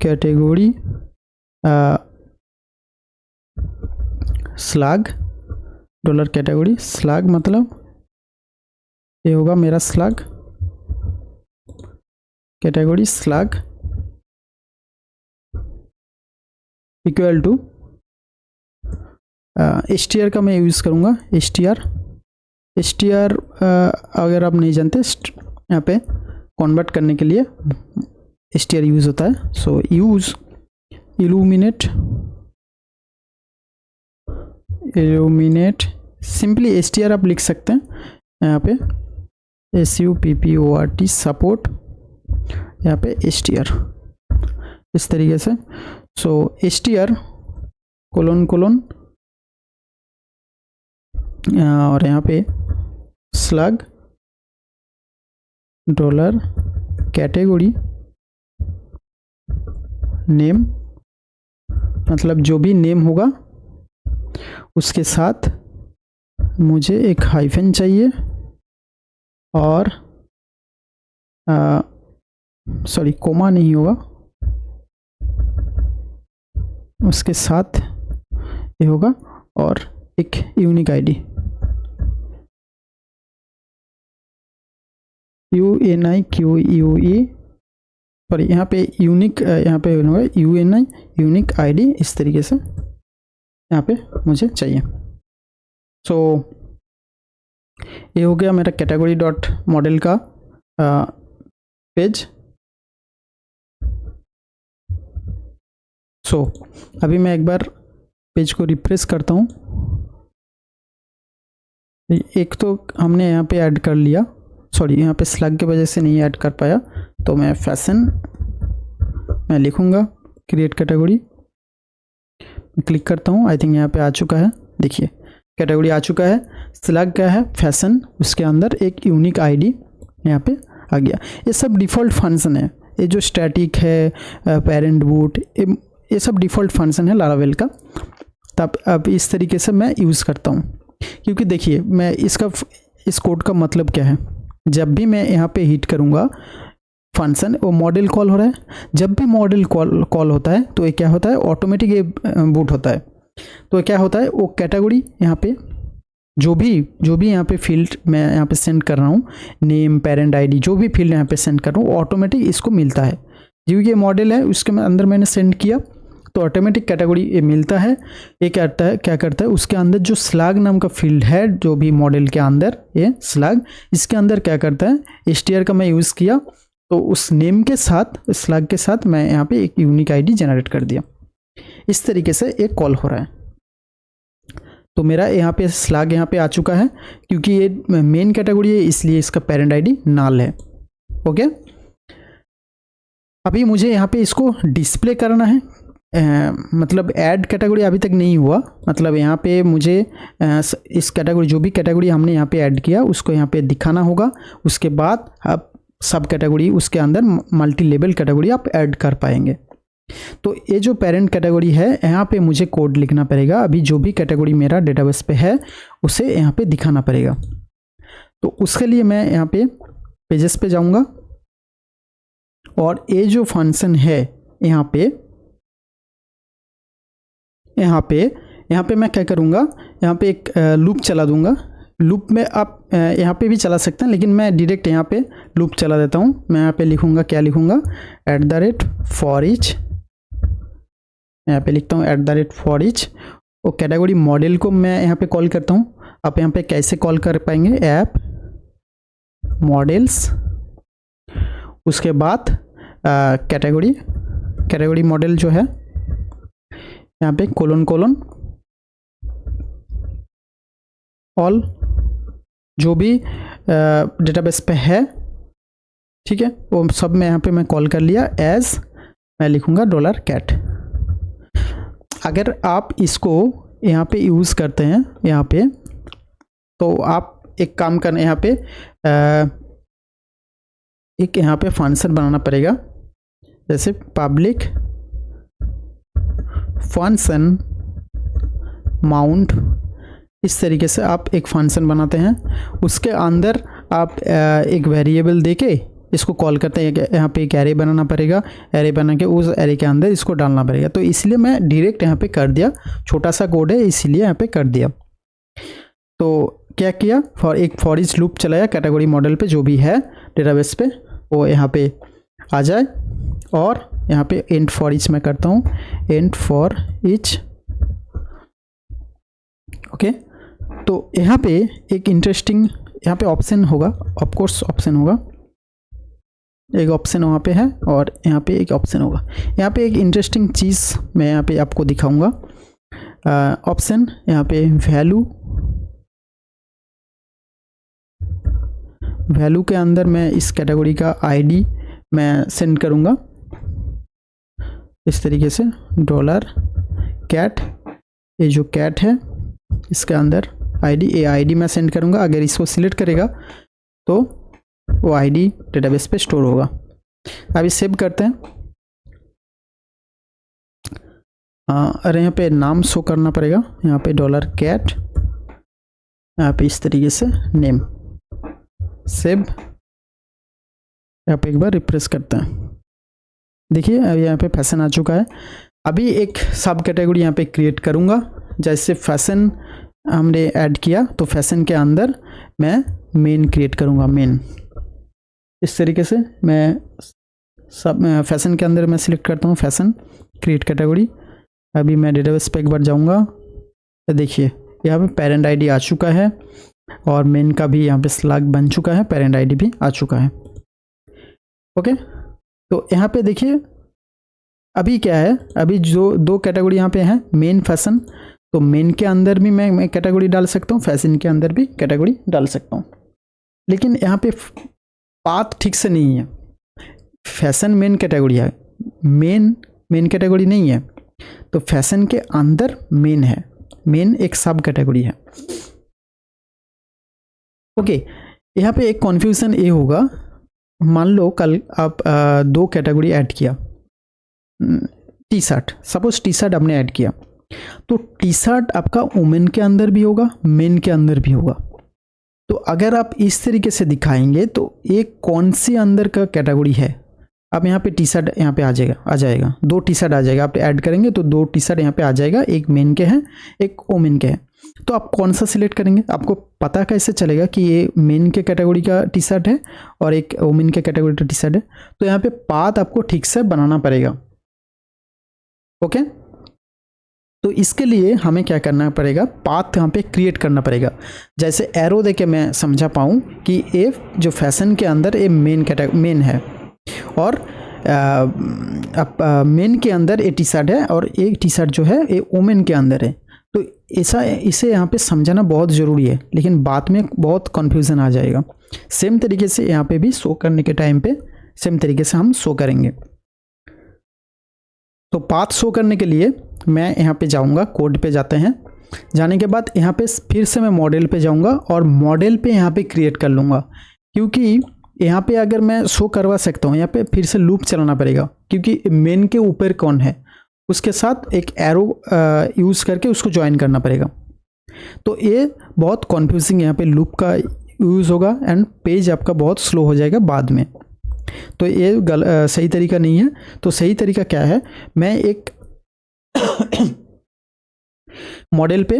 category slug dollar category slug, मतलब ये होगा मेरा slug category slug equal to str का मैं यूज़ करूँगा str अगर आप नहीं जानते यहाँ पे कन्वर्ट करने के लिए str यूज़ होता है। So use illuminate simply str आप लिख सकते हैं यहाँ पे support सपोर्ट यहाँ पे str इस तरीके से। सो str कोलोन और यहाँ पे स्लैग डॉलर कैटेगरी नेम, मतलब जो भी नेम होगा उसके साथ मुझे एक हाइफन चाहिए और सॉरी कोमा नहीं होगा, उसके साथ ये होगा और एक यूनिक आईडी UNIQUE, सॉरी यहाँ पे यूनिक, यहाँ पे होगा UNI यूनिक आईडी, इस तरीके से यहाँ पे मुझे चाहिए। सो ये हो गया मेरा कैटेगरी डॉट मॉडल का पेज। सो अभी मैं एक बार पेज को रिफ्रेश करता हूँ। एक तो हमने यहाँ पे ऐड कर लिया, सॉरी यहाँ पे स्लैग की वजह से नहीं ऐड कर पाया, तो मैं फैशन मैं लिखूँगा क्रिएट कैटेगरी, क्लिक करता हूँ। आई थिंक यहाँ पे आ चुका है, देखिए कैटेगरी आ चुका है। स्लैग क्या है फैशन, उसके अंदर एक यूनिक आईडी यहाँ पे आ गया। ये सब डिफ़ॉल्ट फंक्शन है, ये जो स्टैटिक है पेरेंट बूट ये सब डिफ़ॉल्ट फंक्शन है लारावेल का। तब अब इस तरीके से मैं यूज़ करता हूँ, क्योंकि देखिए मैं इस कोड का मतलब क्या है, जब भी मैं यहाँ पे हिट करूँगा फंक्शन वो मॉडल कॉल हो रहा है, जब भी मॉडल कॉल होता है तो ये क्या होता है ऑटोमेटिक ये बूट होता है। तो क्या होता है वो कैटेगरी यहाँ पे जो भी यहाँ पे फील्ड मैं यहाँ पे सेंड कर रहा हूँ, नेम पेरेंट आईडी जो भी फील्ड यहाँ पे सेंड कर रहा हूँ ऑटोमेटिक इसको मिलता है। जो ये मॉडल है उसके अंदर मैंने सेंड किया तो ऑटोमेटिक कैटेगरी ये मिलता है। ये क्या करता है उसके अंदर जो स्लैग नाम का फील्ड है जो भी मॉडल के अंदर ये स्लैग, इसके अंदर क्या करता है str का मैं यूज़ किया तो उस नेम के साथ स्लैग के साथ मैं यहाँ पे एक यूनिक आईडी जनरेट कर दिया। इस तरीके से एक कॉल हो रहा है। तो मेरा यहाँ पे स्लैग यहाँ पे आ चुका है, क्योंकि ये मेन कैटेगरी है इसलिए इसका पेरेंट आईडी null है। ओके, अभी मुझे यहाँ पे इसको डिस्प्ले करना है। मतलब ऐड कैटेगरी अभी तक नहीं हुआ, मतलब यहाँ पे मुझे इस कैटेगरी जो भी कैटेगरी हमने यहाँ पे ऐड किया उसको यहाँ पे दिखाना होगा। उसके बाद आप सब कैटेगरी उसके अंदर मल्टी लेवल कैटेगरी आप ऐड कर पाएंगे। तो ये जो पेरेंट कैटेगरी है यहाँ पे मुझे कोड लिखना पड़ेगा। अभी जो भी कैटेगरी मेरा डेटाबेस पे है उसे यहाँ पे दिखाना पड़ेगा। तो उसके लिए मैं यहाँ पे पेजेस पे जाऊँगा और ये जो फंक्शन है यहाँ पे मैं क्या करूँगा, यहाँ पे एक लूप चला दूँगा। लूप में आप यहाँ पे भी चला सकते हैं, लेकिन मैं डायरेक्ट यहाँ पे लूप चला देता हूँ। मैं यहाँ पे लिखूँगा, क्या लिखूँगा, @for each, यहाँ पे लिखता हूँ @for each। और कैटेगरी मॉडल को मैं यहाँ पे कॉल करता हूँ। आप यहाँ पे कैसे कॉल कर पाएंगे, ऐप मॉडल्स, उसके बाद कैटेगरी मॉडल जो है यहाँ पे कोलोन ऑल जो भी डेटाबेस पे है, ठीक है, वो सब मैं यहाँ पे मैं कॉल कर लिया। एज मैं लिखूँगा $cat। अगर आप इसको यहाँ पे यूज़ करते हैं यहाँ पे, तो आप एक काम करना, यहाँ पे एक यहाँ पे फंक्शन बनाना पड़ेगा, जैसे पब्लिक फंक्शन माउंट, इस तरीके से आप एक फंक्शन बनाते हैं। उसके अंदर आप एक वेरिएबल देके इसको कॉल करते हैं, यहाँ पे एक एरे बनाना पड़ेगा, एरे बना के उस एरे के अंदर इसको डालना पड़ेगा। तो इसलिए मैं डायरेक्ट यहाँ पे कर दिया, छोटा सा कोड है इसीलिए यहाँ पे कर दिया। तो क्या किया, एक फॉर ईच लूप चलाया कैटेगरी मॉडल पे, जो भी है डेटाबेस पे वो यहाँ पे आ जाए, और यहाँ पे एंड फॉर ईच मैं करता हूँ, एंड फॉर ईच। ओके, तो यहाँ पे एक इंटरेस्टिंग यहाँ पे ऑप्शन होगा, ऑफकोर्स ऑप्शन होगा, एक ऑप्शन वहाँ पे है और यहाँ पे एक ऑप्शन होगा। यहाँ पे एक इंटरेस्टिंग चीज़ मैं यहाँ पे आपको दिखाऊंगा। ऑप्शन यहाँ पे वैल्यू के अंदर मैं इस कैटेगरी का आईडी मैं सेंड करूँगा इस तरीके से, $कैट, ये जो कैट है इसके अंदर आईडी, ये आईडी मैं सेंड करूँगा। अगर इसको सिलेक्ट करेगा तो वो आईडी डेटाबेस पे स्टोर होगा। अभी सेव करते हैं। अरे यहाँ पे नाम शो करना पड़ेगा, यहाँ पे $कैट, यहाँ पे इस तरीके से नेम, सेव। यहाँ पे एक बार रिफ्रेश करते हैं, देखिए अभी यहाँ पे फैशन आ चुका है। अभी एक सब कैटेगरी यहाँ पे क्रिएट करूँगा, जैसे फैशन हमने ऐड किया तो फैशन के अंदर मैं मेन क्रिएट करूँगा, मेन। इस तरीके से मैं सब फैशन के अंदर मैं सिलेक्ट करता हूँ फैशन, क्रिएट कैटेगरी। अभी मैं डेटाबेस पे एक बार जाऊँगा, तो देखिए यहाँ पे पेरेंट आईडी आ चुका है और मेन का भी यहाँ पे स्लैग बन चुका है, पेरेंट आईडी भी आ चुका है। ओके, तो यहाँ पे देखिए अभी क्या है, अभी जो दो कैटेगरी यहाँ पे हैं, मेन फैशन, तो मेन के अंदर भी मैं कैटेगरी डाल सकता हूँ, फैशन के अंदर भी कैटेगरी डाल सकता हूँ। लेकिन यहाँ पे पाथ ठीक से नहीं है। फैशन मेन कैटेगरी है, मेन कैटेगरी नहीं है, तो फैशन के अंदर मेन है, मेन एक सब कैटेगरी है। ओके, यहाँ पे एक कॉन्फ्यूजन ये होगा, मान लो कल आप दो कैटेगरी ऐड किया, T shirt, suppose T shirt आपने ऐड किया, तो टी शर्ट आपका वुमेन के अंदर भी होगा, मेन के अंदर भी होगा। तो अगर आप इस तरीके से दिखाएंगे तो एक कौन सी अंदर का कैटेगरी है, अब यहाँ पे टी शर्ट यहाँ पे आ जाएगा, दो टी शर्ट आ जाएगा, आप ऐड करेंगे तो दो टी शर्ट यहाँ पे आ जाएगा, एक मेन के हैं एक वुमेन के हैं। तो आप कौन सा सिलेक्ट करेंगे, आपको पता कैसे चलेगा कि ये मेन के कैटेगरी का टी शर्ट है और एक वुमेन के कैटेगरी का टी शर्ट है? तो यहाँ पे पाथ आपको ठीक से बनाना पड़ेगा। ओके, तो इसके लिए हमें क्या करना पड़ेगा, पाथ यहाँ पे क्रिएट करना पड़ेगा। जैसे एरो देके मैं समझा पाऊँ कि ये जो फैशन के अंदर ये मेन है और मेन के अंदर ये टी शर्ट है और एक टी शर्ट जो है ये वुमेन के अंदर है। तो इसे यहाँ पे समझाना बहुत ज़रूरी है, लेकिन बाद में बहुत कन्फ्यूज़न आ जाएगा। सेम तरीके से यहाँ पे भी शो करने के टाइम पे सेम तरीके से हम शो करेंगे। तो पाथ शो करने के लिए मैं यहाँ पे जाऊँगा, कोड पे जाते हैं, जाने के बाद यहाँ पे फिर से मैं मॉडल पे जाऊँगा और मॉडल पे यहाँ पे क्रिएट कर लूँगा, क्योंकि यहाँ पे अगर मैं शो करवा सकता हूँ, यहाँ पे फिर से लूप चलाना पड़ेगा, क्योंकि मेन के ऊपर कौन है उसके साथ एक एरो यूज़ करके उसको ज्वाइन करना पड़ेगा। तो ये बहुत कन्फ्यूजिंग यहाँ पे लूप का यूज़ होगा एंड पेज आपका बहुत स्लो हो जाएगा बाद में। तो ये सही तरीका नहीं है। तो सही तरीका क्या है, मैं एक मॉडल पे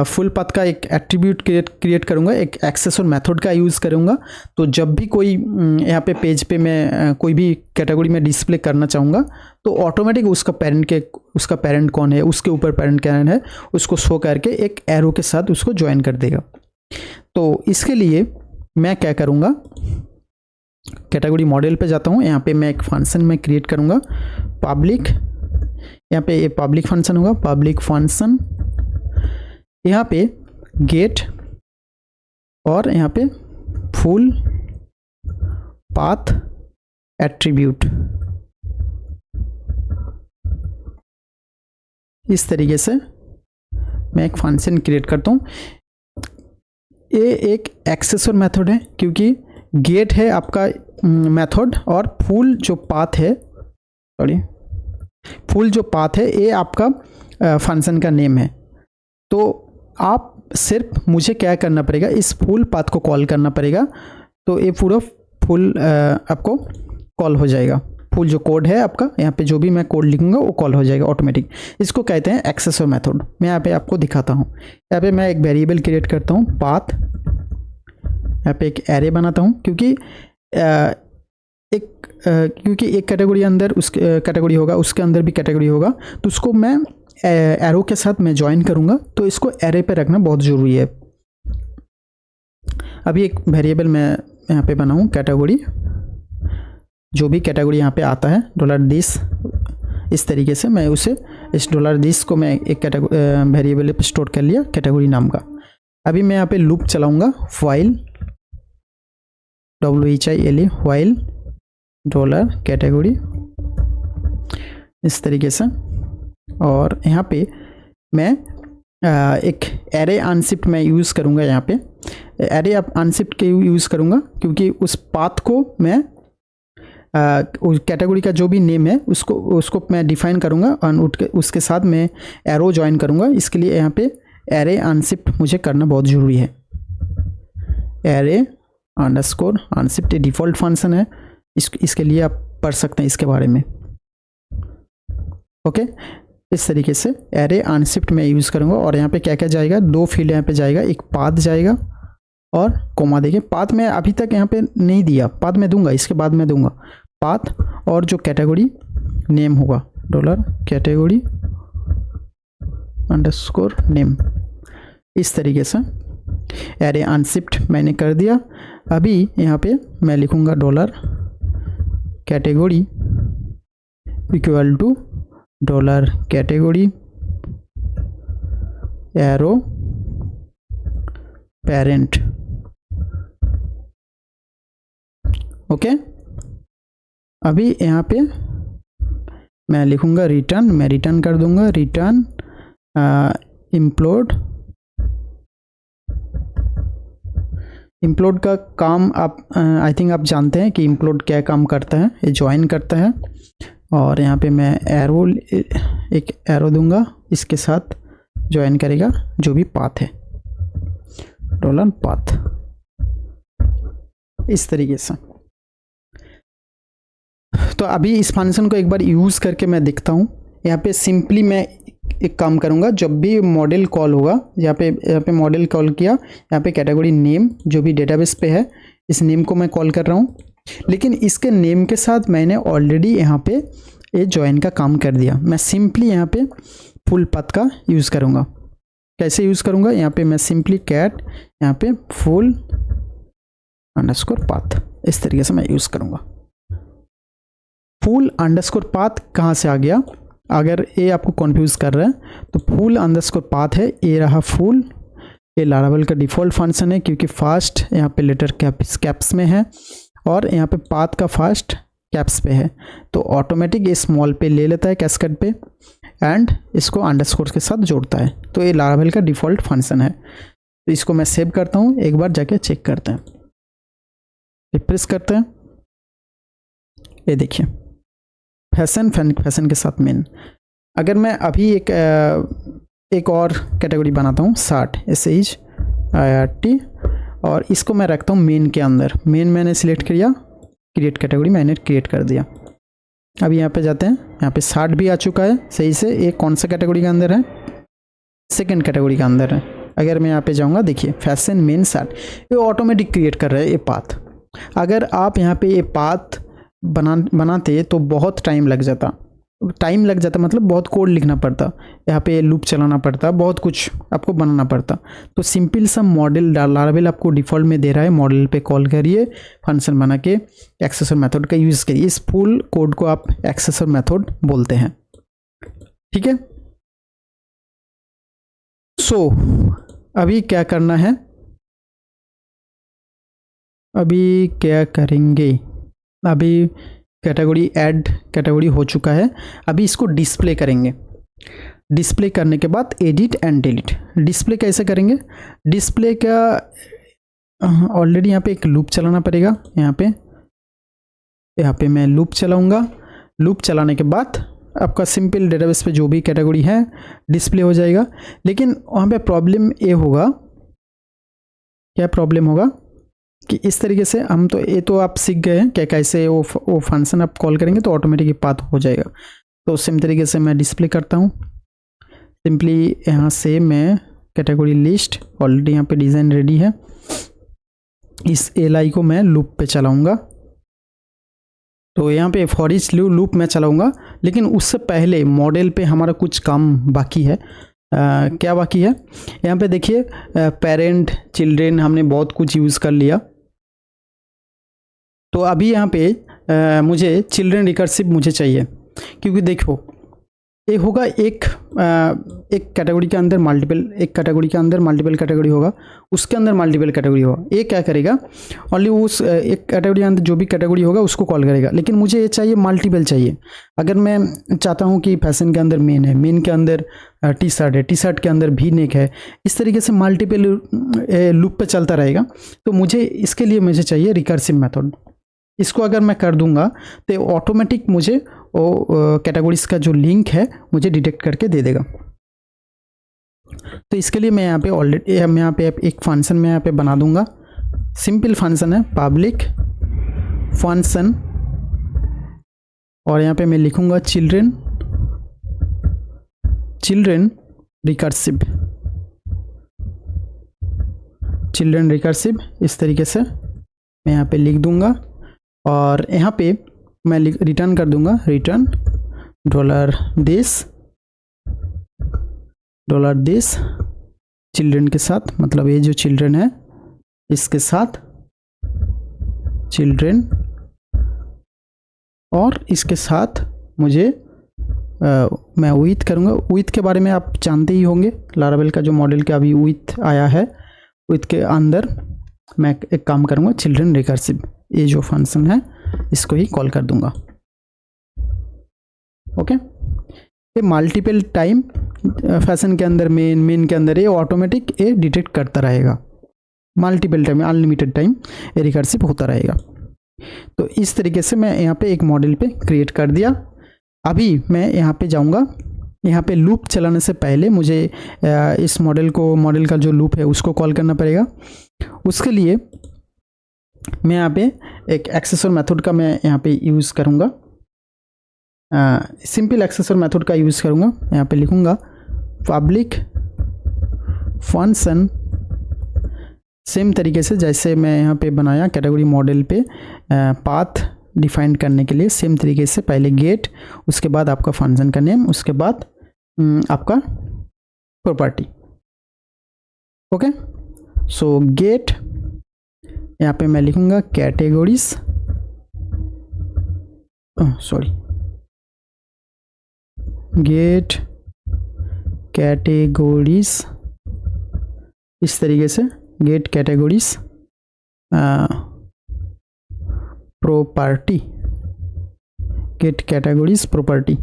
फुल पाथ का एक एट्रीब्यूट क्रिएट करूँगा, एक एक्सेस और मेथड का यूज़ करूँगा। तो जब भी कोई यहाँ पे पेज पे मैं कोई भी कैटेगरी में डिस्प्ले करना चाहूँगा तो ऑटोमेटिक उसका पेरेंट कौन है, उसके ऊपर पेरेंट क्या है, उसको शो करके एक एरो के साथ उसको ज्वाइन कर देगा। तो इसके लिए मैं क्या करूँगा, कैटेगरी मॉडल पे जाता हूँ, यहाँ पे मैं एक फंक्शन में क्रिएट करूँगा पब्लिक, यहाँ पे ये पब्लिक फंक्शन होगा, पब्लिक फंक्शन, यहाँ पे गेट और यहाँ पे फुल पाथ एट्रीब्यूट। इस तरीके से मैं एक फंक्शन क्रिएट करता हूँ। ये एक एक्सेसर मेथड है, क्योंकि गेट है आपका मेथड और फुल जो पाथ है, फुल जो पाथ है ये आपका फंक्शन का नेम है। तो आप सिर्फ मुझे क्या करना पड़ेगा, इस फुल पाथ को कॉल करना पड़ेगा। तो ये पूरा फुल आपको कॉल हो जाएगा। फुल जो कोड है आपका, यहाँ पे जो भी मैं कोड लिखूंगा वो कॉल हो जाएगा ऑटोमेटिक। इसको कहते हैं एक्सेसर मेथड। मैं यहाँ पे आपको दिखाता हूँ। यहाँ पे मैं एक वेरिएबल क्रिएट करता हूँ पाथ, यहाँ पे एक एरे बनाता हूँ, क्योंकि एक कैटेगरी अंदर उस कैटेगरी होगा, उसके अंदर भी कैटेगरी होगा, तो उसको मैं एरो के साथ मैं ज्वाइन करूँगा, तो इसको एरे पे रखना बहुत ज़रूरी है। अभी एक वेरिएबल मैं यहाँ पे बनाऊँ कैटेगरी, जो भी कैटेगरी यहाँ पे आता है $this, इस तरीके से मैं उसे इस $this को मैं एक वेरिएबल पे स्टोर कर लिया कैटेगरी नाम का। अभी मैं यहाँ पे लूप चलाऊँगा, while while $कैटेगरी, इस तरीके से। और यहाँ पे मैं एक एरे अनशिफ्ट मैं यूज़ करूँगा। यहाँ पे एरे अनशिफ्ट के यूज़ करूँगा क्योंकि उस पाथ को मैं उस कैटेगरी का जो भी नेम है उसको मैं डिफाइन करूँगा और उसके साथ मैं एरो ज्वाइन करूँगा। इसके लिए यहाँ पे एरे अनशिफ्ट मुझे करना बहुत ज़रूरी है। Array underscore unshift default function है, इसके लिए आप पढ़ सकते हैं इसके बारे में। ओके, इस तरीके से एरे अनशिफ्ट मैं यूज़ करूँगा। और यहाँ पे क्या क्या जाएगा, 2 फील्ड यहाँ पे जाएगा, एक पाथ जाएगा और कोमा। देखिए पाथ में अभी तक यहाँ पे नहीं दिया, पाथ में दूंगा, इसके बाद में दूंगा पाथ और जो कैटेगरी नेम होगा $कैटेगरी अंडरस्कोर नेम, इस तरीके से एरे अनशिफ्ट मैंने कर दिया। अभी यहाँ पे मैं लिखूँगा $category equal to $category arrow parent. Okay, अभी यहाँ पे मैं लिखूँगा रिटर्न, मैं रिटर्न कर दूँगा रिटर्न इम्प्लोड का काम आप आई थिंक आप जानते हैं कि इम्प्लोड क्या काम करता है, ये ज्वाइन करता है। और यहाँ पे मैं एक एरो दूंगा, इसके साथ ज्वाइन करेगा जो भी पाथ है, $पाथ, इस तरीके से। तो अभी इस फंक्शन को एक बार यूज़ करके मैं दिखता हूँ। यहाँ पे सिंपली मैं एक काम करूँगा, जब भी मॉडल कॉल होगा, यहाँ पे मॉडल कॉल किया, यहाँ पे कैटेगरी नेम जो भी डेटाबेस पे है, इस नेम को मैं कॉल कर रहा हूँ, लेकिन इसके नेम के साथ मैंने ऑलरेडी यहाँ पे ये ज्वाइन का काम कर दिया। मैं सिंपली यहाँ पे फुल पाथ का यूज़ करूँगा। कैसे यूज़ करूँगा, यहाँ पे मैं सिंपली कैट यहाँ पे फुल अंडरस्कोर पाथ, इस तरीके से मैं यूज़ करूँगा। फुल अंडरस्कोर पाथ कहाँ से आ गया, अगर ये आपको कंफ्यूज कर रहा है तो फुल अंडरस्कोर पाथ है, ये रहा फुल, ये लारावेल का डिफ़ॉल्ट फंक्शन है क्योंकि फास्ट यहाँ पे लेटर कैप्स में है और यहाँ पे पाथ का फास्ट कैप्स पे है, तो ऑटोमेटिक ये स्मॉल पे ले लेता है कैस्केड पे एंड इसको अंडरस्कोर के साथ जोड़ता है। तो ये लारावेल का डिफ़ॉल्ट फंक्शन है। तो इसको मैं सेव करता हूँ, एक बार जाके चेक करते हैं, रिप्रेस करते हैं, ये देखिए फैशन के साथ मेन। अगर मैं अभी एक और कैटेगरी बनाता हूँ SHIRT और इसको मैं रखता हूँ मेन के अंदर। मेन मैंने सिलेक्ट किया, क्रिएट कैटेगरी मैंने क्रिएट कर दिया। अभी यहाँ पे जाते हैं, यहाँ पे 60 भी आ चुका है सही से। ये कौन सा कैटेगरी के अंदर है, सेकंड कैटेगरी के अंदर है। अगर मैं यहाँ पे जाऊँगा, देखिए फैशन मेन 60, ये ऑटोमेटिक क्रिएट कर रहा है ये पाथ। अगर आप यहाँ पे ये पाथ बनाते तो बहुत टाइम लग जाता मतलब बहुत कोड लिखना पड़ता, यहाँ पे लूप चलाना पड़ता, बहुत कुछ आपको बनाना पड़ता। तो सिंपल सा मॉडल लारावेल आपको डिफ़ॉल्ट में दे रहा है, मॉडल पे कॉल करिए, फंक्शन बना के एक्सेसर मेथड का यूज़ करिए। इस फुल कोड को आप एक्सेसर मेथड बोलते हैं, ठीक है। सो अभी क्या करना है, अभी क्या करेंगे, अभी कैटेगरी ऐड कैटेगरी हो चुका है। अभी इसको डिस्प्ले करेंगे। डिस्प्ले करने के बाद एडिट एंड डिलीट। डिस्प्ले कैसे करेंगे, डिस्प्ले का ऑलरेडी यहाँ पे एक लूप चलाना पड़ेगा। यहाँ पे मैं लूप चलाऊँगा। लूप चलाने के बाद आपका सिंपल डेटाबेस पे जो भी कैटेगरी है डिस्प्ले हो जाएगा। लेकिन वहाँ पे प्रॉब्लम ये होगा, क्या प्रॉब्लम होगा, कि इस तरीके से हम तो ये तो आप सीख गए हैं कि कैसे वो फंक्शन आप कॉल करेंगे तो ऑटोमेटिक पाथ हो जाएगा। तो सेम तरीके से मैं डिस्प्ले करता हूँ। सिंपली यहाँ से मैं कैटेगरी लिस्ट, ऑलरेडी यहाँ पे डिज़ाइन रेडी है, इस li को मैं लूप पे चलाऊँगा। तो यहाँ पे फॉर ईच लूप मैं चलाऊँगा, लेकिन उससे पहले मॉडल पे हमारा कुछ काम बाकी है। क्या बाकी है, यहाँ पे देखिए पेरेंट चिल्ड्रेन हमने बहुत कुछ यूज़ कर लिया। तो अभी यहाँ पे मुझे चिल्ड्रेन रिकर्सिव मुझे चाहिए, क्योंकि देखो ये होगा एक कैटेगरी के अंदर मल्टीपल, एक कैटेगरी के अंदर मल्टीपल कैटेगरी होगा, उसके अंदर मल्टीपल कैटेगरी होगा। ये क्या करेगा, ओनली उस एक कैटेगरी के अंदर जो भी कैटेगरी होगा उसको कॉल करेगा, लेकिन मुझे ये चाहिए मल्टीपल चाहिए। अगर मैं चाहता हूँ कि फैशन के अंदर मेन है, मेन के अंदर टी शर्ट है, टी शर्ट के अंदर भी नेक है, इस तरीके से मल्टीपल लूप पे चलता रहेगा। तो मुझे इसके लिए मुझे चाहिए रिकर्सिव मेथड। इसको अगर मैं कर दूंगा तो ऑटोमेटिक मुझे वो कैटेगरीज का जो लिंक है मुझे डिटेक्ट करके दे देगा। तो इसके लिए मैं यहाँ पे ऑलरेडी मैं यहाँ पे एक फंक्शन में यहाँ पे बना दूंगा। सिंपल फंक्शन है पब्लिक फंक्शन, और यहाँ पे मैं लिखूंगा चिल्ड्रेन रिकर्सिव, इस तरीके से मैं यहाँ पे लिख दूंगा। और यहाँ पे मैं रिटर्न कर दूंगा, रिटर्न $this चिल्ड्रेन के साथ, मतलब ये जो चिल्ड्रेन है इसके साथ चिल्ड्रेन, और इसके साथ मुझे मैं विथ करूँगा। विथ के बारे में आप जानते ही होंगे, लारावेल का जो मॉडल का अभी विथ आया है, विथ के अंदर मैं एक काम करूँगा चिल्ड्रेन रिकर्सिव, ये जो फंक्शन है इसको ही कॉल कर दूंगा। ओके, ये मल्टीपल टाइम फैशन के अंदर मेन के अंदर ये ऑटोमेटिक ये डिटेक्ट करता रहेगा, मल्टीपल टाइम अनलिमिटेड टाइम ये रिकर्सिव होता रहेगा। तो इस तरीके से मैं यहाँ पे एक मॉडल पे क्रिएट कर दिया। अभी मैं यहाँ पे जाऊँगा, यहाँ पे लूप चलाने से पहले मुझे इस मॉडल का जो लूप है उसको कॉल करना पड़ेगा। उसके लिए मैं यहाँ पे एक एक्सेसर मेथड का मैं यहाँ पे यूज़ करूँगा, सिंपल एक्सेसर मेथड का यूज़ करूँगा। यहाँ पे लिखूँगा पब्लिक फंक्शन, सेम तरीके से जैसे मैं यहाँ पे बनाया कैटेगरी मॉडल पे पाथ डिफाइन करने के लिए, सेम तरीके से पहले गेट, उसके बाद आपका फंक्शन का नेम, उसके बाद आपका प्रॉपर्टी। ओके, सो गेट, यहाँ पे मैं लिखूँगा कैटेगरीज, गेट कैटेगरीज, इस तरीके से get categories property, get categories property,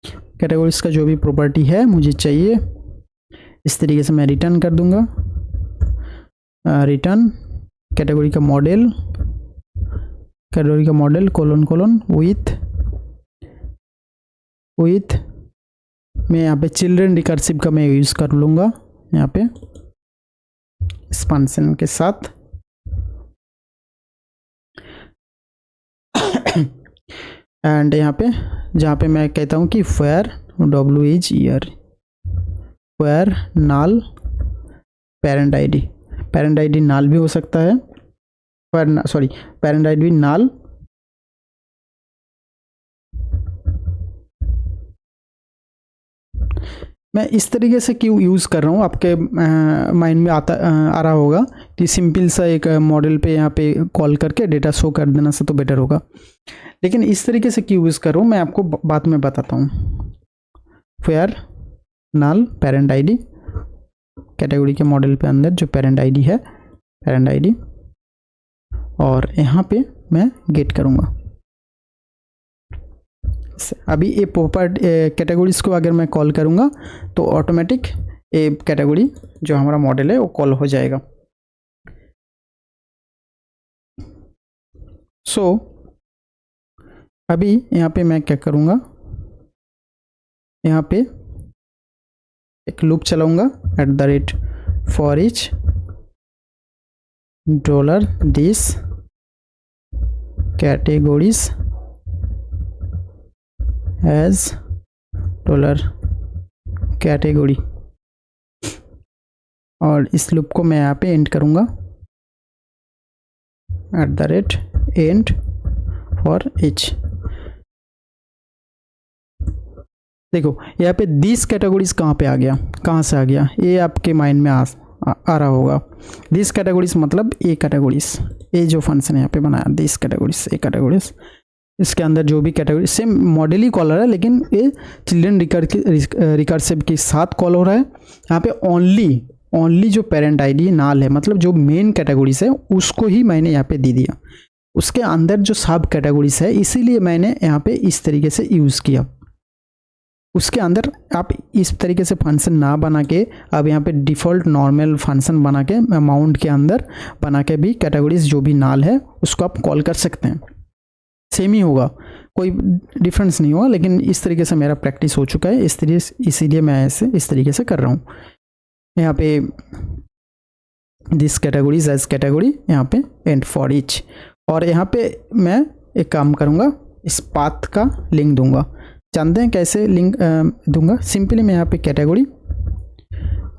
categories का जो भी प्रॉपर्टी है मुझे चाहिए, इस तरीके से मैं रिटर्न कर दूंगा। रिटर्न कैटेगरी का मॉडल कोलोन विथ मैं यहाँ पे चिल्ड्रेन रिकर्सिव का मैं यूज़ कर लूँगा यहाँ पे इस फंक्शन के साथ। एंड यहाँ पे जहाँ पे मैं कहता हूँ कि where w is year, where null parent id null भी हो सकता है, parent id null, मैं इस तरीके से क्यों यूज़ कर रहा हूँ आपके माइंड में आ रहा होगा कि सिंपल सा एक मॉडल पे यहाँ पे कॉल करके डेटा शो कर देना से तो बेटर होगा, लेकिन इस तरीके से क्यों यूज़ कर रहा हूँ मैं आपको बाद में बताता हूँ। फेयर नल पेरेंट आईडी, कैटेगरी के मॉडल पे अंदर जो पेरेंट आईडी है पेरेंट आईडी, और यहाँ पे मैं गेट करूँगा। अभी ये प्रॉपर्टी कैटेगरीज को अगर मैं कॉल करूँगा तो ऑटोमेटिक ये कैटेगरी जो हमारा मॉडल है वो कॉल हो जाएगा। सो अभी यहाँ पे मैं क्या करूँगा, यहाँ पे एक लूप चलाऊँगा @ for each dollar this categories as dollar category, और इस लूप को मैं यहाँ पे एंड करूँगा @end फॉर each। देखो यहाँ पे दिस कैटेगरीज कहाँ पे आ गया, कहाँ से आ गया, ये आपके माइंड में आ रहा होगा। दिस कैटेगरीज मतलब ए कैटेगरीज, ये जो फंक्शन यहाँ पे बनाया दिस कैटेगरीज, ए कैटेगरीज, इसके अंदर जो भी कैटेगरी सेम मॉडल ही कॉल हो रहा है, लेकिन ये चिल्ड्रन रिकर्सिव के साथ कॉल हो रहा है। यहाँ पे ओनली जो पेरेंट आईडी नाल है, मतलब जो मेन कैटेगरीज है उसको ही मैंने यहाँ पे दे दिया, उसके अंदर जो सब कैटेगरीज है इसीलिए मैंने यहाँ पे इस तरीके से यूज़ किया। उसके अंदर आप इस तरीके से फंक्शन ना बना के अब यहाँ पे डिफ़ॉल्ट नॉर्मल फंक्शन बना के अमाउंट के अंदर बना के भी कैटेगरीज जो भी नाल है उसको आप कॉल कर सकते हैं। सेम ही होगा, कोई डिफरेंस नहीं होगा, लेकिन इस तरीके से मेरा प्रैक्टिस हो चुका है, इसीलिए मैं ऐसे इस तरीके से कर रहा हूँ। यहाँ पे दिस कैटेगरीज एज कैटेगरी, यहाँ पे एंड फॉर ईच, और यहाँ पे मैं एक काम करूँगा, इस पाथ का लिंक दूंगा। जानते हैं कैसे लिंक दूंगा? सिंपली मैं यहाँ पे कैटेगरी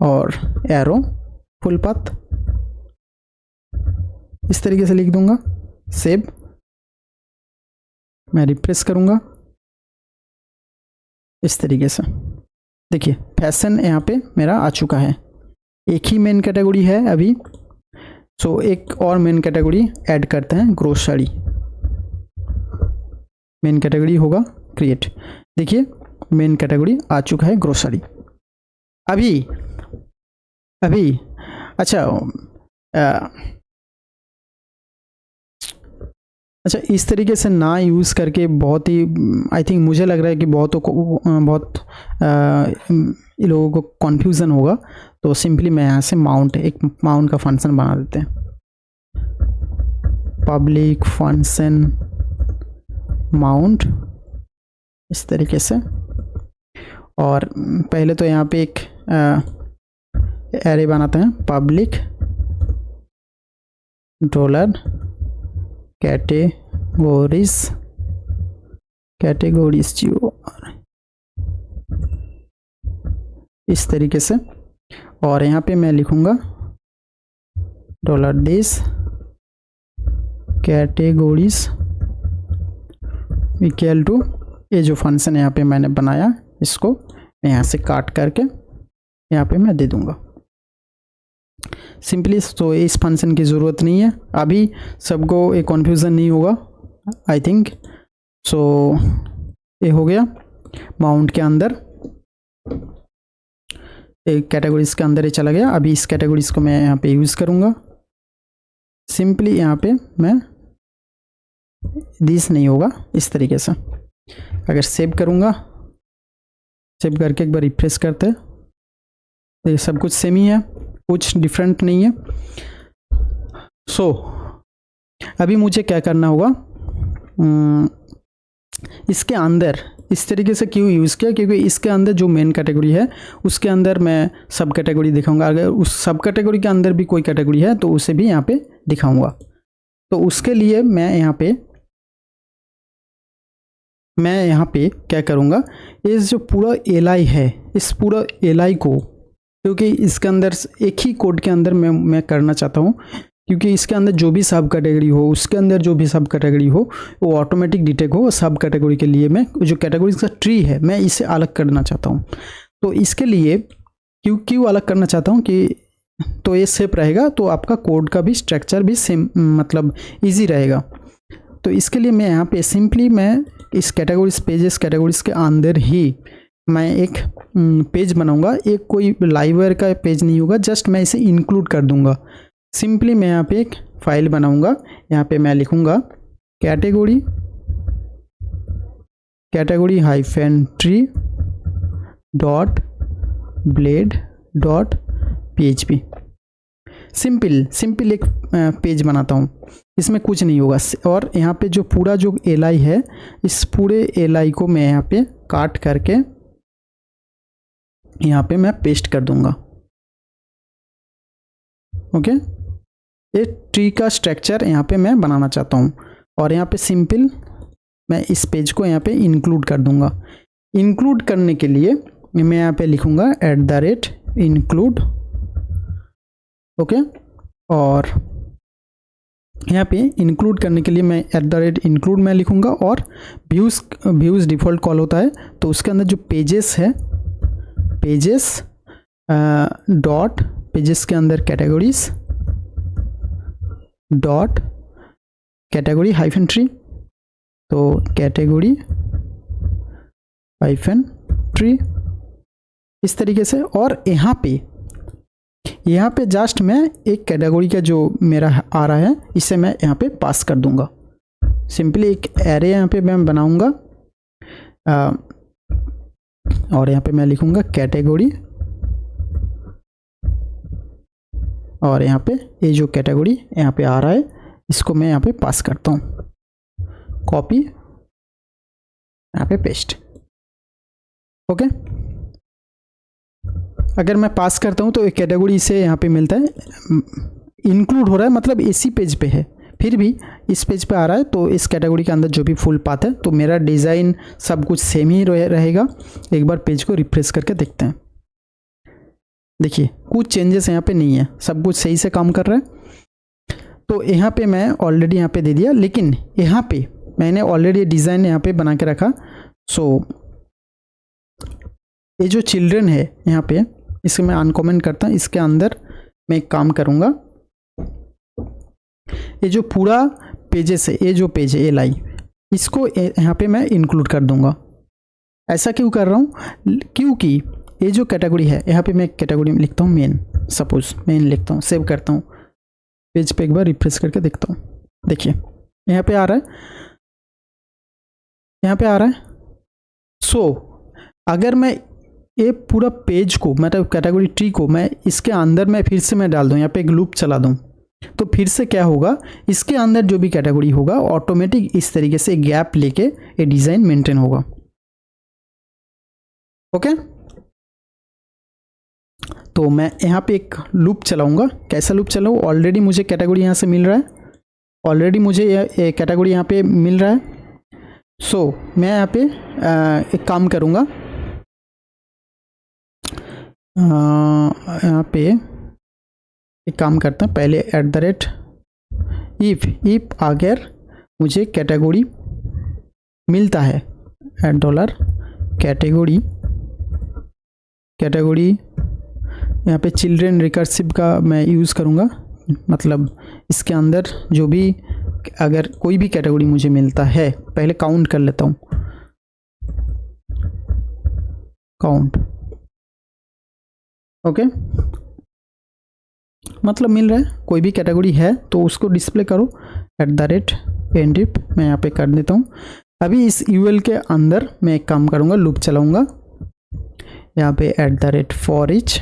और एरो फुल पाथ इस तरीके से लिख दूंगा, सेव, मैं रिफ्रेश करूंगा इस तरीके से। देखिए फैशन यहाँ पे मेरा आ चुका है, एक ही मेन कैटेगरी है अभी, सो एक और मेन कैटेगरी ऐड करते हैं, ग्रोसरी मेन कैटेगरी होगा क्रिएट। देखिए मेन कैटेगरी आ चुका है ग्रोसरी। अभी अच्छा इस तरीके से ना यूज़ करके बहुत ही आई थिंक मुझे लग रहा है कि बहुत लोगों को कन्फ्यूज़न होगा, तो सिंपली मैं यहाँ से एक माउंट का फंक्शन बना देते हैं, पब्लिक फंक्शन माउंट इस तरीके से। और पहले तो यहाँ पे एक एरे बनाते हैं, पब्लिक डॉलर कैटेगरीज जो इस तरीके से, और यहाँ पे मैं लिखूंगा dollar this categories equal to, ये जो फंक्शन यहाँ पे मैंने बनाया इसको मैं यहाँ से काट करके यहाँ पे मैं दे दूंगा सिंपली। तो इस फंक्शन की ज़रूरत नहीं है, अभी सबको एक कन्फ्यूज़न नहीं होगा आई थिंक। सो ये हो गया माउंट के अंदर, एक कैटेगरीज के अंदर ही चला गया। अभी इस कैटेगरीज को मैं यहाँ पे यूज़ करूँगा, सिंपली यहाँ पे मैं दिस नहीं होगा इस तरीके से। अगर सेव करूँगा, सेव करके एक बार रिफ्रेश करते हैं तो ये सब कुछ सेम ही है, कुछ डिफरेंट नहीं है। सो अभी मुझे क्या करना होगा, इसके अंदर इस तरीके से क्यों यूज़ किया, क्योंकि इसके अंदर जो मेन कैटेगरी है उसके अंदर मैं सब कैटेगरी दिखाऊंगा। अगर उस सब कैटेगरी के अंदर भी कोई कैटेगरी है तो उसे भी यहाँ पे दिखाऊंगा। तो उसके लिए मैं यहाँ पे क्या करूँगा, इस जो पूरा एलआई है, इस पूरा एलआई को, क्योंकि इसके अंदर एक ही कोड के अंदर मैं करना चाहता हूँ, क्योंकि इसके अंदर जो भी सब कैटेगरी हो, उसके अंदर जो भी सब कैटेगरी हो वो ऑटोमेटिक डिटेक्ट हो। सब कैटेगरी के लिए मैं जो कैटेगरीज का ट्री है मैं इसे अलग करना चाहता हूँ। तो इसके लिए क्यों अलग करना चाहता हूँ कि तो ये सेफ रहेगा, तो आपका कोड का भी स्ट्रक्चर भी सेम मतलब ईजी रहेगा। तो इसके लिए मैं यहाँ पे सिंपली मैं इस कैटेगरीज के अंदर ही मैं एक पेज बनाऊंगा। एक कोई लाइब्रेरी का पेज नहीं होगा, जस्ट मैं इसे इंक्लूड कर दूंगा। सिंपली मैं यहाँ पे एक फाइल बनाऊंगा, यहाँ पे मैं लिखूंगा category hyphen tree dot blade dot php। Simple एक पेज बनाता हूँ, इसमें कुछ नहीं होगा। और यहाँ पे जो पूरा जो एलआई है, इस पूरे एलआई को मैं यहाँ पे काट करके यहाँ पे मैं पेस्ट कर दूंगा। ओके, ये ट्री का स्ट्रक्चर यहाँ पे मैं बनाना चाहता हूँ। और यहाँ पे सिंपल मैं इस पेज को यहाँ पे इंक्लूड कर दूंगा। इंक्लूड करने के लिए मैं यहाँ पे लिखूँगा @include, ओके। और यहाँ पे इंक्लूड करने के लिए मैं @include मैं लिखूँगा, और व्यूज़ डिफ़ॉल्ट कॉल होता है, तो उसके अंदर जो पेजेस है, पेजेस डॉट, पेजेस के अंदर categories dot category hyphen tree, तो कैटेगरी हाइफन ट्री इस तरीके से। और यहाँ पे जस्ट मैं एक कैटेगरी का जो मेरा आ रहा है इसे मैं यहाँ पे पास कर दूंगा। सिंपली एक एरे यहाँ पे मैं बनाऊंगा, और यहाँ पे मैं लिखूंगा कैटेगरी, और यहाँ पे ये जो कैटेगरी यहाँ पे आ रहा है इसको मैं यहाँ पे पास करता हूँ, कॉपी, यहाँ पे पेस्ट, ओके। अगर मैं पास करता हूँ तो एक कैटेगरी से यहाँ पे मिलता है, इंक्लूड हो रहा है मतलब इसी पेज पे है, फिर भी इस पेज पे आ रहा है, तो इस कैटेगरी के अंदर जो भी फुल पाथ है, तो मेरा डिज़ाइन सब कुछ सेम ही रहेगा। एक बार पेज को रिफ्रेश करके देखते हैं, देखिए कुछ चेंजेस यहाँ पे नहीं है, सब कुछ सही से काम कर रहा है। तो यहाँ पे मैं ऑलरेडी यहाँ पे दे दिया, लेकिन यहाँ पे मैंने ऑलरेडी डिज़ाइन यहाँ पे बना के रखा। सो ये जो चिल्ड्रन है यहाँ पे, इसे मैं अनकमेंट करता हूँ, इसके अंदर मैं एक काम करूँगा, ये जो पूरा पेजेस है, ये जो पेज है ये लाई, इसको यहाँ पे मैं इंक्लूड कर दूंगा। ऐसा क्यों कर रहा हूँ, क्योंकि ये जो कैटेगरी है यहाँ पे मैं कैटेगरी में लिखता हूँ मेन, सपोज मेन लिखता हूँ, सेव करता हूँ, पेज पे एक बार रिफ्रेश करके देखता हूँ, देखिए यहाँ पे आ रहा है, यहाँ पे आ रहा है। सो अगर मैं ये पूरा पेज को, मतलब कैटेगरी ट्री को मैं इसके अंदर मैं फिर से मैं डाल दूँ, यहाँ पे एक लूप चला दूँ, तो फिर से क्या होगा, इसके अंदर जो भी कैटेगरी होगा ऑटोमेटिक इस तरीके से गैप लेके ये डिज़ाइन मेंटेन होगा, ओके। तो मैं यहाँ पे एक लूप चलाऊंगा, कैसा लूप चलाऊँ, ऑलरेडी मुझे कैटेगरी यहाँ से मिल रहा है, ऑलरेडी मुझे ये कैटेगरी यहाँ पे मिल रहा है। सो मैं यहाँ पे एक काम करूँगा, यहाँ पे एक काम करता हूँ, पहले @if अगर मुझे कैटेगरी मिलता है कैटेगरी यहाँ पे चिल्ड्रन रिकर्सिव का मैं यूज़ करूँगा, मतलब इसके अंदर जो भी अगर कोई भी कैटेगरी मुझे मिलता है, पहले काउंट कर लेता हूँ, काउंट, ओके। मतलब मिल रहा है, कोई भी कैटेगरी है तो उसको डिस्प्ले करो @endif, मैं यहाँ पे कर देता हूँ। अभी इस यूएल के अंदर मैं एक काम करूँगा, लूप चलाऊँगा, यहाँ पे @for each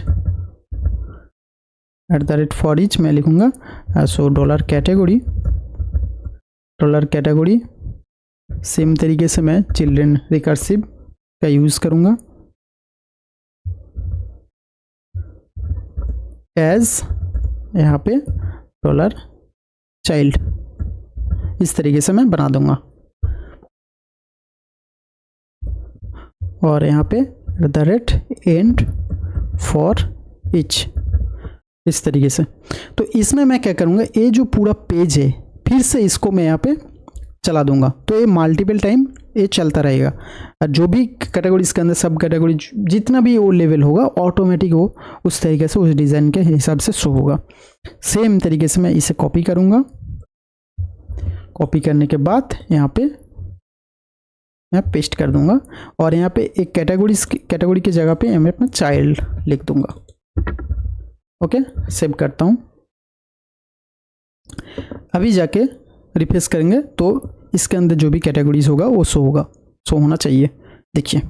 मैं लिखूँगा, सो $कैटेगरी सेम तरीके से मैं चिल्ड्रन रिकर्सिव का यूज़ करूँगा, एज यहाँ पे $child, इस तरीके से मैं बना दूंगा, और यहाँ पे @end for each, इस तरीके से। तो इसमें मैं क्या करूँगा, ये जो पूरा पेज है फिर से इसको मैं यहाँ पे चला दूंगा, तो ये मल्टीपल टाइम ये चलता रहेगा, और जो भी कैटेगरी इसके अंदर सब कैटेगरी जितना भी वो लेवल होगा ऑटोमेटिक वो उस तरीके से उस डिज़ाइन के हिसाब से शो होगा। सेम तरीके से मैं इसे कॉपी करूँगा, कॉपी करने के बाद यहाँ पे मैं पेस्ट कर दूंगा, और यहाँ पे एक कैटेगरी की जगह पे मैं अपना चाइल्ड लिख दूंगा, ओके। सेव करता हूँ, अभी जाके रिफ्रेश करेंगे तो इसके अंदर जो भी कैटेगरीज होगा वो शो होना चाहिए। देखिए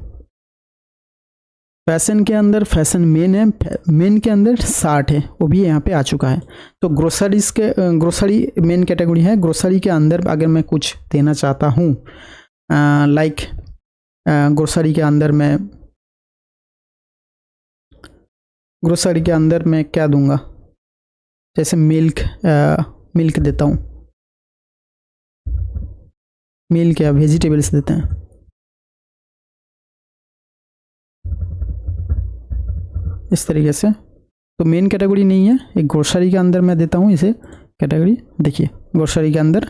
फैशन के अंदर फैशन मेन है, मेन के अंदर 60 है, वो भी यहाँ पे आ चुका है। तो ग्रोसरी मेन कैटेगरी है, ग्रोसरी के अंदर अगर मैं कुछ देना चाहता हूँ, लाइक ग्रोसरी के अंदर मैं क्या दूंगा, जैसे मिल्क, मिल्क देता हूँ, मिल्क या वेजिटेबल्स देते हैं। इस तरीके से। तो मेन कैटेगरी नहीं है, एक ग्रोसरी के अंदर मैं देता हूँ इसे कैटेगरी। देखिए ग्रोसरी के अंदर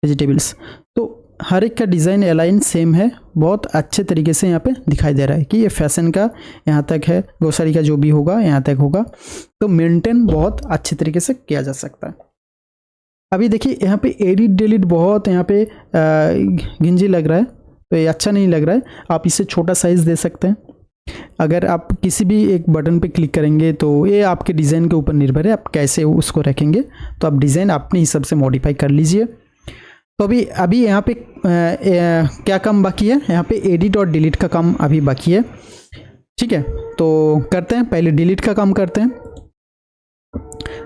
वेजिटेबल्स। तो हर एक का डिज़ाइन अलाइन सेम है, बहुत अच्छे तरीके से यहाँ पे दिखाई दे रहा है कि ये फैशन का यहाँ तक है, ग्रोसरी का जो भी होगा यहाँ तक होगा। तो मेंटेन बहुत अच्छे तरीके से किया जा सकता है। अभी देखिए यहाँ पे एडिट डिलीट बहुत यहाँ पे घिंजी लग रहा है, तो ये अच्छा नहीं लग रहा है। आप इसे छोटा साइज़ दे सकते हैं। अगर आप किसी भी एक बटन पे क्लिक करेंगे तो ये आपके डिज़ाइन के ऊपर निर्भर है, आप कैसे उसको रखेंगे। तो आप डिज़ाइन अपने हिसाब से मॉडिफाई कर लीजिए। तो अभी यहाँ पे क्या काम बाकी है, यहाँ पे एडिट और डिलीट का काम अभी बाकी है। ठीक है, तो करते हैं, पहले डिलीट का काम करते हैं।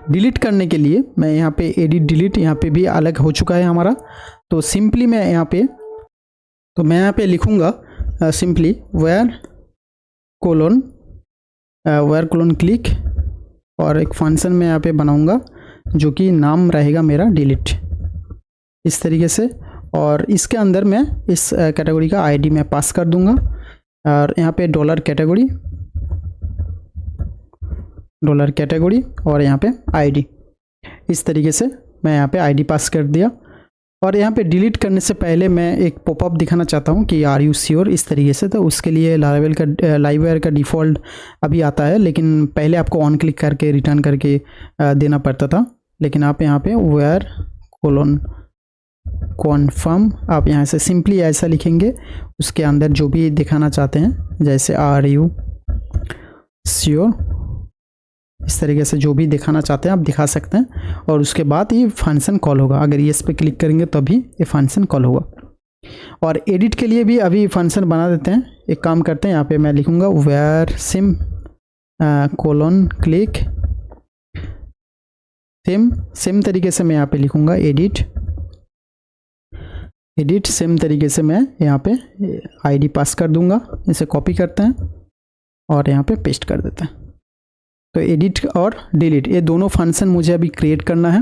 डिलीट करने के लिए मैं यहाँ पे एडिट डिलीट यहाँ पे भी अलग हो चुका है हमारा। तो सिंपली मैं यहाँ पे लिखूँगा सिंपली वेयर कोलोन क्लिक, और एक फंक्शन में यहाँ पे बनाऊँगा जो कि नाम रहेगा मेरा डिलीट, इस तरीके से। और इसके अंदर मैं इस कैटेगरी का आईडी मैं पास कर दूंगा, और यहाँ पे डॉलर कैटेगरी और यहाँ पे आईडी, इस तरीके से मैं यहाँ पे आईडी पास कर दिया। और यहाँ पे डिलीट करने से पहले मैं एक पॉपअप दिखाना चाहता हूँ कि आर यू श्योर, इस तरीके से। तो उसके लिए लाइववेयर का डिफ़ॉल्ट अभी आता है, लेकिन पहले आपको ऑन क्लिक करके रिटर्न करके देना पड़ता था। लेकिन आप यहाँ पे वेयर कॉन्फर्म, आप यहाँ से सिंपली ऐसा लिखेंगे, उसके अंदर जो भी दिखाना चाहते हैं, जैसे आर यू श्योर, इस तरीके से जो भी दिखाना चाहते हैं आप दिखा सकते हैं। और उसके बाद ये फंक्शन कॉल होगा, अगर ये इस पर क्लिक करेंगे तभी ये फंक्शन कॉल होगा। और एडिट के लिए भी अभी फंक्शन बना देते हैं। एक काम करते हैं, यहाँ पे मैं लिखूँगा where semicolon click, same तरीके से मैं यहाँ पे लिखूँगा एडिट सेम तरीके से मैं यहाँ पे आईडी पास कर दूंगा। इसे कॉपी करते हैं और यहाँ पे पेस्ट कर देते हैं। तो एडिट और डिलीट ये दोनों फंक्शन मुझे अभी क्रिएट करना है।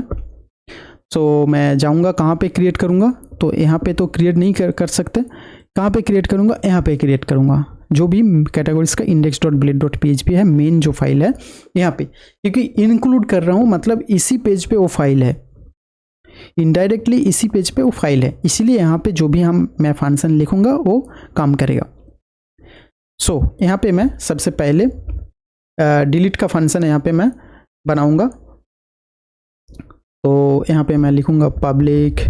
तो मैं जाऊँगा कहाँ पे क्रिएट करूँगा, तो यहाँ पे तो क्रिएट नहीं कर सकते, कहाँ पे क्रिएट करूँगा, यहाँ पे क्रिएट करूँगा। जो भी कैटेगरीज का index.blade.php है, मेन जो फाइल है यहाँ पे, क्योंकि इंक्लूड कर रहा हूँ मतलब इसी पेज पे वो फाइल है, इनडायरेक्टली इसी पेज पे वो फाइल है, इसीलिए यहाँ पे जो भी मैं फंक्शन लिखूँगा वो काम करेगा। सो यहाँ पे मैं सबसे पहले डिलीट का फंक्शन यहाँ पे मैं बनाऊँगा। तो यहाँ पे मैं लिखूँगा पब्लिक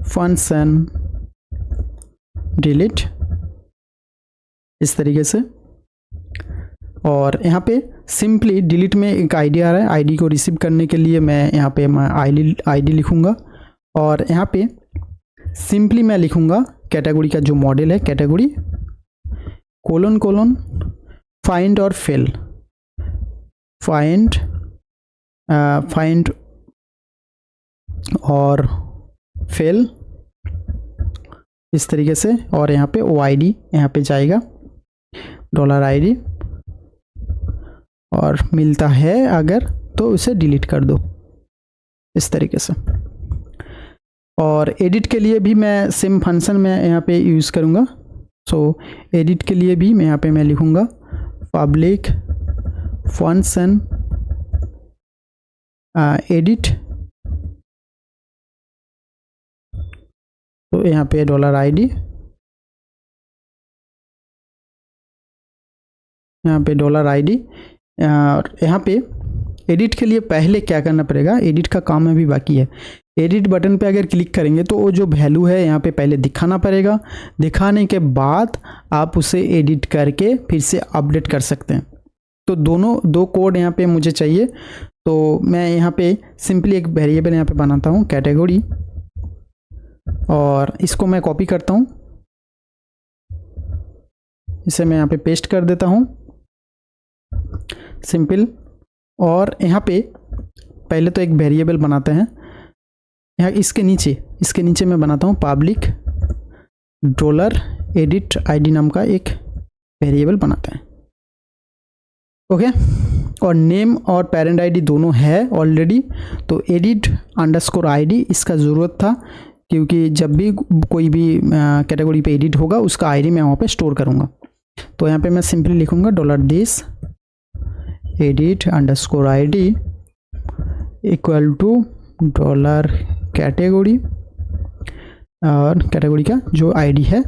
फंक्शन डिलीट, इस तरीके से। और यहाँ पे सिंपली डिलीट में एक आईडी आ रहा है, आईडी को रिसीव करने के लिए मैं यहाँ पे आईडी लिखूँगा। और यहाँ पे सिंपली मैं लिखूँगा कैटेगरी का जो मॉडल है, कैटेगरी कोलोन फाइंड और फेल, फाइंड और फेल, इस तरीके से। और यहाँ पे वो आईडी यहाँ पे जाएगा $ID, और मिलता है अगर तो उसे डिलीट कर दो, इस तरीके से। और एडिट के लिए भी मैं सेम फंक्शन में यहाँ पे यूज़ करूँगा। सो एडिट के लिए भी मैं यहाँ पे मैं लिखूँगा पब्लिक फंक्शन एडिट। तो यहाँ पे $ID, यहाँ पे $ID। और यहाँ पे एडिट के लिए पहले क्या करना पड़ेगा, एडिट का काम अभी बाकी है। एडिट बटन पे अगर क्लिक करेंगे तो वो जो वैल्यू है यहाँ पे पहले दिखाना पड़ेगा, दिखाने के बाद आप उसे एडिट करके फिर से अपडेट कर सकते हैं। तो दो कोड यहाँ पे मुझे चाहिए। तो मैं यहाँ पे सिंपली एक वेरिएबल यहाँ पे बनाता हूँ कैटेगरी, और इसको मैं कॉपी करता हूँ, इसे मैं यहाँ पे पेस्ट कर देता हूँ सिंपल। और यहाँ पे पहले तो एक वेरिएबल बनाते हैं, यहाँ इसके नीचे मैं बनाता हूँ पब्लिक $edit ID नाम का एक वेरिएबल बनाते हैं। ओके, और नेम और पेरेंट आईडी दोनों है ऑलरेडी, तो एडिट अंडरस्कोर आईडी इसका ज़रूरत था, क्योंकि जब भी कोई भी कैटेगरी पे एडिट होगा उसका आईडी मैं वहाँ पे स्टोर करूँगा। तो यहाँ पे मैं सिंपली लिखूँगा $this edit underscore ID equal to $category और कैटेगरी का जो आईडी है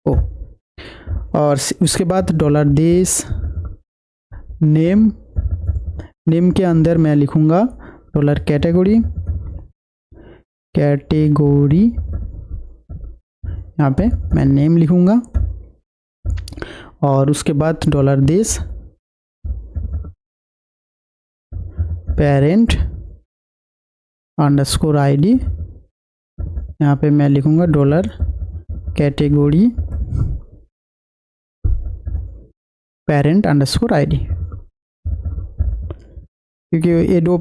वो, और उसके बाद $this नेम, नेम के अंदर मैं लिखूँगा $कैटेगरी, कैटेगरी यहाँ पे मैं नेम लिखूँगा, और उसके बाद $this पेरेंट अंडरस्कोर आईडी, यहाँ पे मैं लिखूँगा $कैटेगरी पेरेंट अंडरस्कोर आईडी, क्योंकि ये दो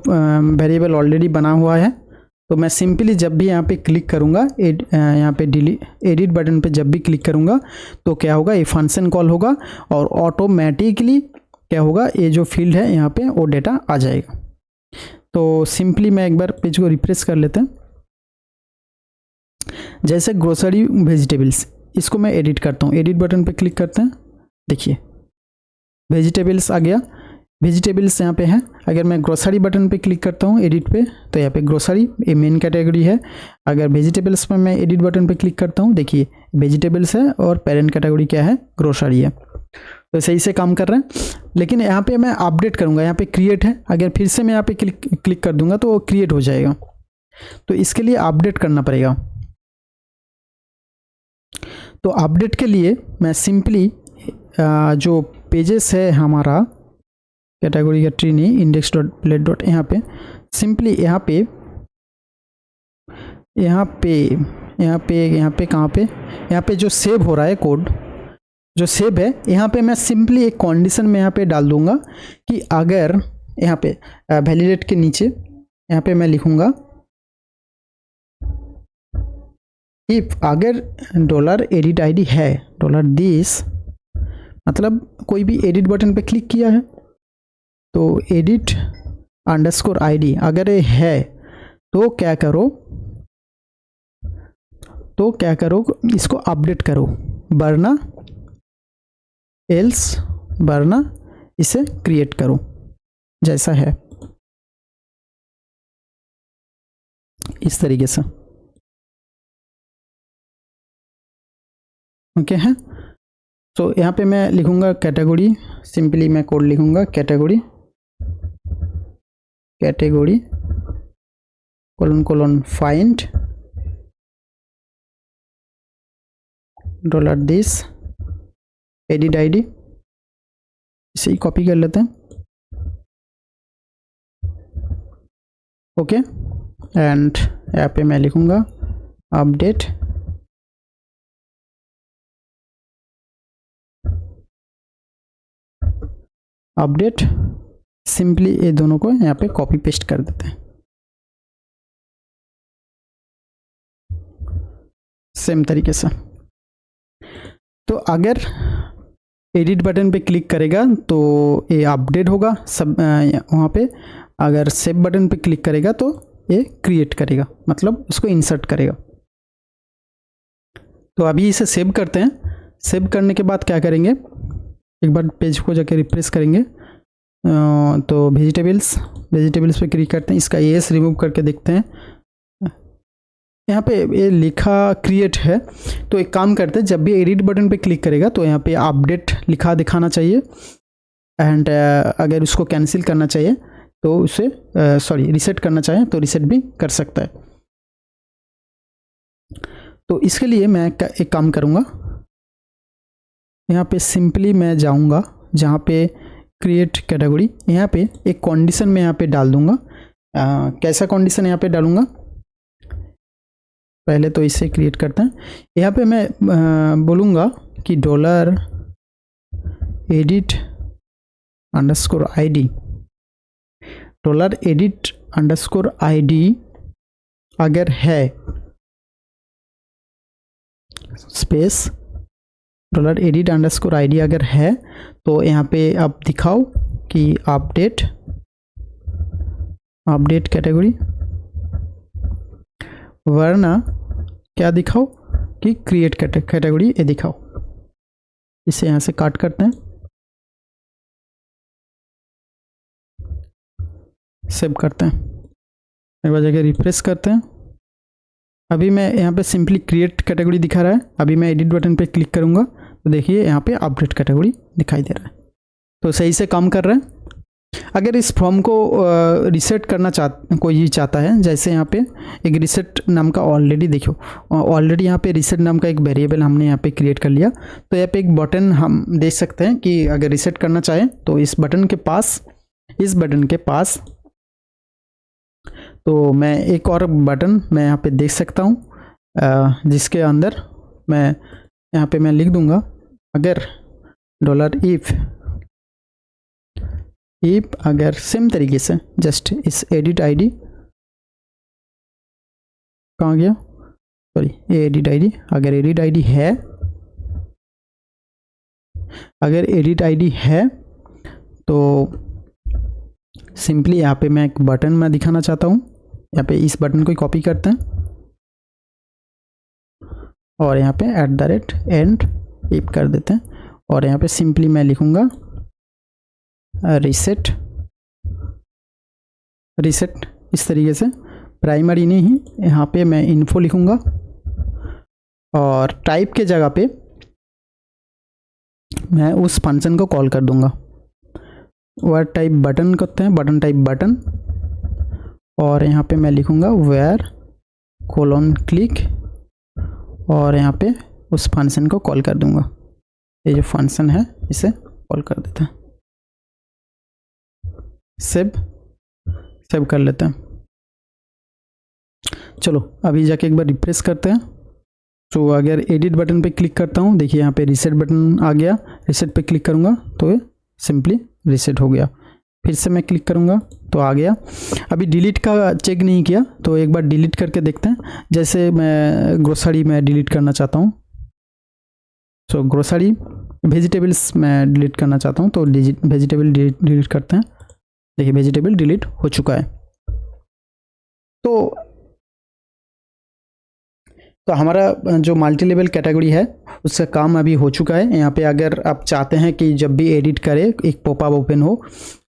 वेरिएबल ऑलरेडी बना हुआ है। तो मैं सिंपली जब भी यहाँ पे क्लिक करूँगा, यहाँ पे एडिट बटन पे जब भी क्लिक करूँगा तो क्या होगा, ये फंक्शन कॉल होगा और ऑटोमेटिकली क्या होगा, ये जो फील्ड है यहाँ पे वो डेटा आ जाएगा। तो सिंपली मैं एक बार पेज को रिफ्रेश कर लेते हैं। जैसे ग्रोसरी वेजिटेबल्स, इसको मैं एडिट करता हूँ, एडिट बटन पे क्लिक करते हैं, देखिए वेजिटेबल्स आ गया, वेजिटेबल्स यहाँ पे है। अगर मैं ग्रोसरी बटन पे क्लिक करता हूँ एडिट पे, तो यहाँ पे ग्रोसरी ये मेन कैटेगरी है। अगर वेजिटेबल्स में मैं एडिट बटन पे क्लिक करता हूँ, देखिए वेजिटेबल्स है और पेरेंट कैटेगरी क्या है, ग्रोसरी है। तो सही से काम कर रहे हैं। लेकिन यहाँ पे मैं अपडेट करूँगा, यहाँ पे क्रिएट है, अगर फिर से मैं यहाँ पे क्लिक कर दूंगा तो वो क्रिएट हो जाएगा। तो इसके लिए अपडेट करना पड़ेगा। तो अपडेट के लिए मैं सिंपली जो पेजेस है हमारा कैटेगरी का ट्री नहीं, index.plot यहाँ पे सिंपली यहाँ पे कहाँ पे, यहाँ पे जो सेव हो रहा है कोड, जो सेव है, यहाँ पे मैं सिंपली एक कंडीशन में यहाँ पे डाल दूंगा कि अगर यहाँ पे वैलिडेट के नीचे यहाँ पे मैं लिखूंगा इफ अगर $edit ID है, $this मतलब कोई भी एडिट बटन पे क्लिक किया है तो एडिट अंडरस्कोर आईडी अगर ये है तो क्या करो, इसको अपडेट करो, वरना एल्स, वरना इसे क्रिएट करो जैसा है, इस तरीके से। ओके है। तो यहाँ पे मैं लिखूंगा कैटेगरी, सिंपली मैं कोड लिखूंगा category colon find $this edit ID, इसे ही कॉपी कर लेते हैं। ओके, एंड यहाँ पे मैं लिखूंगा अपडेट सिंपली ये दोनों को यहाँ पे कॉपी पेस्ट कर देते हैं सेम तरीके से। तो अगर एडिट बटन पे क्लिक करेगा तो ये अपडेट होगा सब वहाँ पे, अगर सेव बटन पे क्लिक करेगा तो ये क्रिएट करेगा, मतलब उसको इंसर्ट करेगा। तो अभी इसे सेव करते हैं। सेव करने के बाद क्या करेंगे, एक बार पेज को जाके रिफ्रेश करेंगे तो वेजिटेबल्स पे क्लिक करते हैं, इसका एस रिमूव करके देखते हैं। यहाँ पे ये लिखा क्रिएट है, तो एक काम करते हैं, जब भी एडिट बटन पे क्लिक करेगा तो यहाँ पे अपडेट लिखा दिखाना चाहिए, एंड अगर उसको कैंसिल करना चाहिए तो उसे रिसेट करना चाहे तो रिसेट भी कर सकता है। तो इसके लिए मैं एक काम करूँगा, यहाँ पे सिंपली मैं जाऊँगा जहाँ पे क्रिएट कैटेगरी, यहाँ पे एक कंडीशन में यहाँ पे डाल दूँगा। कैसा कंडीशन यहाँ पे डालूँगा, पहले तो इसे क्रिएट करते हैं। यहाँ पे मैं बोलूँगा कि $edit अंडरस्कोर ID अगर है स्पेस $edit अंडरस्कोर ID अगर है तो यहाँ पे आप दिखाओ कि अपडेट कैटेगरी, वरना क्या दिखाओ कि क्रिएट कैटेगरी ये दिखाओ। इसे यहाँ से काट करते हैं, सेव करते हैं, एक बार जाके रिफ्रेश करते हैं। अभी मैं यहाँ पे सिंपली क्रिएट कैटेगरी दिखा रहा है। अभी मैं एडिट बटन पे क्लिक करूँगा तो देखिए यहाँ पे अपडेट कैटेगरी दिखाई दे रहा है। तो सही से काम कर रहा है। अगर इस फॉर्म को रिसेट करना कोई चाहता है, जैसे यहाँ पे एक रिसेट नाम का ऑलरेडी यहाँ पे रिसेट नाम का एक वेरिएबल हमने यहाँ पे क्रिएट कर लिया। तो यहाँ पे एक बटन हम देख सकते हैं कि अगर रिसेट करना चाहें तो इस बटन के पास तो मैं एक और बटन मैं यहाँ पे देख सकता हूँ, जिसके अंदर मैं यहाँ पे मैं लिख दूंगा, अगर $if अगर सेम तरीके से जस्ट इस एडिट आईडी कहाँ गया, सॉरी ये एडिट आईडी, अगर एडिट आईडी है तो सिंपली यहाँ पे मैं एक बटन मैं दिखाना चाहता हूँ। यहाँ पे इस बटन को कॉपी करते हैं और यहाँ पे @end इफ कर देते हैं और यहाँ पे सिंपली मैं लिखूँगा रिसेट इस तरीके से। प्राइमरी नहीं, यहाँ पे मैं इन्फो लिखूँगा और टाइप के जगह पे मैं उस फंक्शन को कॉल कर दूँगा। वर्ड टाइप बटन करते हैं, बटन टाइप बटन, और यहाँ पे मैं लिखूँगा where :click और यहाँ पे उस फंक्शन को कॉल कर दूँगा। ये जो फंक्शन है इसे कॉल कर देते हैं, सेव कर लेते हैं। चलो अभी जाके एक बार रिफ्रेश करते हैं। तो अगर एडिट बटन पे क्लिक करता हूँ, देखिए यहाँ पे रीसेट बटन आ गया, रीसेट पे क्लिक करूँगा तो ये सिंपली रीसेट हो गया। फिर से मैं क्लिक करूँगा तो आ गया। अभी डिलीट का चेक नहीं किया तो एक बार डिलीट करके देखते हैं। जैसे मैं ग्रोसरी में डिलीट करना चाहता हूँ, तो ग्रोसरी वेजिटेबल्स मैं डिलीट करना चाहता हूँ तो वेजिटेबल डिलीट करते हैं। देखिए वेजिटेबल डिलीट हो चुका है। तो हमारा जो मल्टी लेवल कैटेगरी है उसका काम अभी हो चुका है। यहाँ पे अगर आप चाहते हैं कि जब भी एडिट करें एक पॉपअप ओपन हो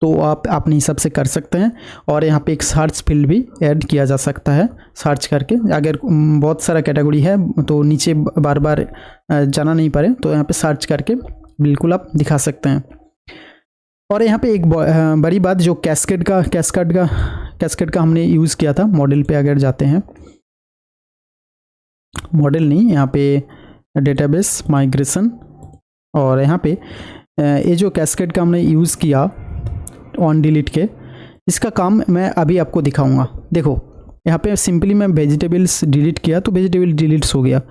तो आप अपने हिसाब से कर सकते हैं। और यहाँ पे एक सर्च फील्ड भी ऐड किया जा सकता है, सर्च करके अगर बहुत सारा कैटेगरी है तो नीचे बार बार जाना नहीं पड़े तो यहाँ पे सर्च करके बिल्कुल आप दिखा सकते हैं। और यहाँ पे एक बड़ी बात, जो कैस्केड का हमने यूज़ किया था, मॉडल पे अगर जाते हैं, मॉडल नहीं, यहाँ पे डेटाबेस माइग्रेशन, और यहाँ पे ये जो कैस्केड का हमने यूज़ किया ऑन डिलीट के, इसका काम मैं अभी आपको दिखाऊंगा। देखो यहाँ पे सिंपली मैं वेजिटेबल्स डिलीट किया तो वेजिटेबल डिलीट्स हो गया।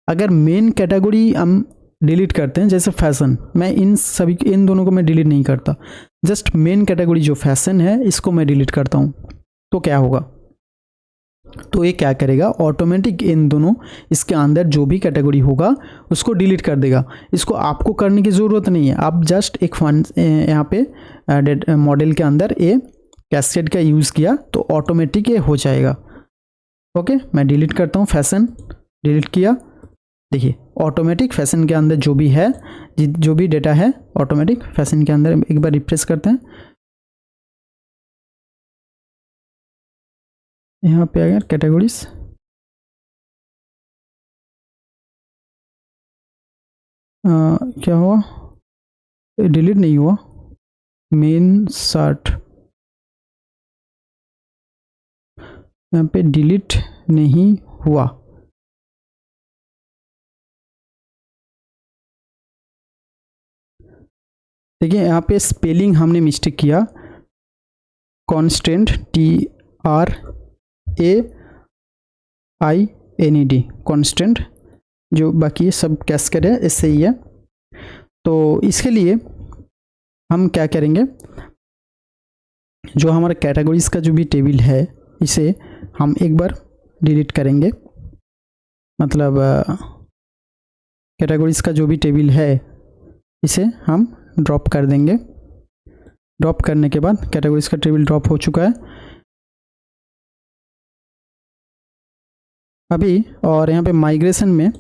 अगर मेन कैटेगरी हम डिलीट करते हैं जैसे फैशन, मैं इन दोनों को मैं डिलीट नहीं करता, जस्ट मेन कैटेगरी जो फैशन है इसको मैं डिलीट करता हूँ, तो क्या होगा, तो ये क्या करेगा, ऑटोमेटिक इन दोनों इसके अंदर जो भी कैटेगरी होगा उसको डिलीट कर देगा। इसको आपको करने की ज़रूरत नहीं है, आप जस्ट एक यहाँ पे मॉडल के अंदर ये कैस्केड का यूज़ किया तो ऑटोमेटिक ये हो जाएगा। ओके, मैं डिलीट करता हूँ, फैशन डिलीट किया, देखिए ऑटोमेटिक फैशन के अंदर जो भी है, जो भी डेटा है ऑटोमेटिक फैशन के अंदर। एक बार रिफ्रेश करते हैं, यहाँ पे अगर कैटेगरीज क्या हुआ, डिलीट नहीं हुआ, मेन सर्ट यहाँ पे डिलीट नहीं हुआ। देखिए यहाँ पे स्पेलिंग हमने मिस्टेक किया, कॉन्स्टेंट TRAINED कॉन्स्टेंट, जो बाकी सब कैस्केड है इससे ही है। तो इसके लिए हम क्या करेंगे, जो हमारा कैटेगरीज का जो भी टेबल है इसे हम एक बार डिलीट करेंगे, मतलब कैटेगरीज का जो भी टेबल है इसे हम ड्रॉप कर देंगे। ड्रॉप करने के बाद कैटेगरीज का टेबल ड्रॉप हो चुका है अभी। और यहाँ पे माइग्रेशन में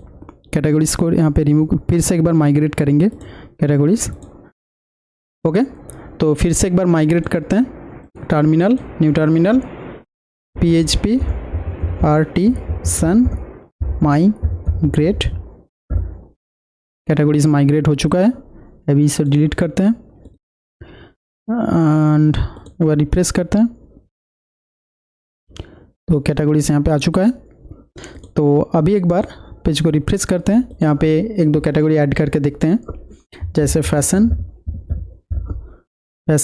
कैटेगरीज को यहाँ पे रिमूव, फिर से एक बार माइग्रेट करेंगे कैटेगरीज। ओके, तो फिर से एक बार माइग्रेट करते हैं। Terminal, new terminal, PHP RT सन माइग्रेट, कैटेगरीज माइग्रेट हो चुका है। अभी इसे डिलीट करते हैं एंड एक बार रिप्रेस करते हैं, तो कैटेगरीज यहाँ पे आ चुका है। तो अभी एक बार पेज को रिफ्रेश करते हैं, यहाँ पे एक दो कैटेगरी ऐड करके देखते हैं, जैसे फैशन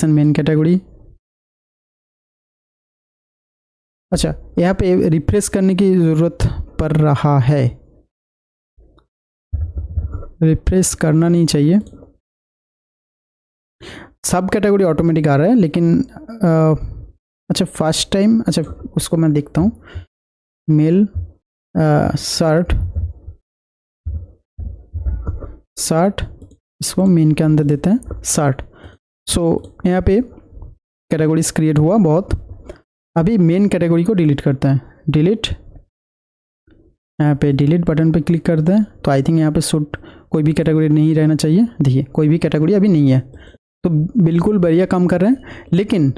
मेन कैटेगरी। अच्छा, यहाँ पे रिफ्रेश करने की ज़रूरत पड़ रहा है, रिफ्रेश करना नहीं चाहिए, सब कैटेगरी ऑटोमेटिक आ रहा है। लेकिन अच्छा फर्स्ट टाइम, अच्छा उसको मैं देखता हूँ, मेल शर्ट, इसको मेन के अंदर देते हैं शर्ट। सो यहाँ पे कैटेगरीज क्रिएट हुआ बहुत। अभी मेन कैटेगरी को डिलीट करते हैं, डिलीट, यहाँ पे डिलीट बटन पे क्लिक करते हैं। तो आई थिंक यहाँ पे शुड कोई भी कैटेगरी नहीं रहना चाहिए। देखिए कोई भी कैटेगरी अभी नहीं है, तो बिल्कुल बढ़िया काम कर रहे हैं। लेकिन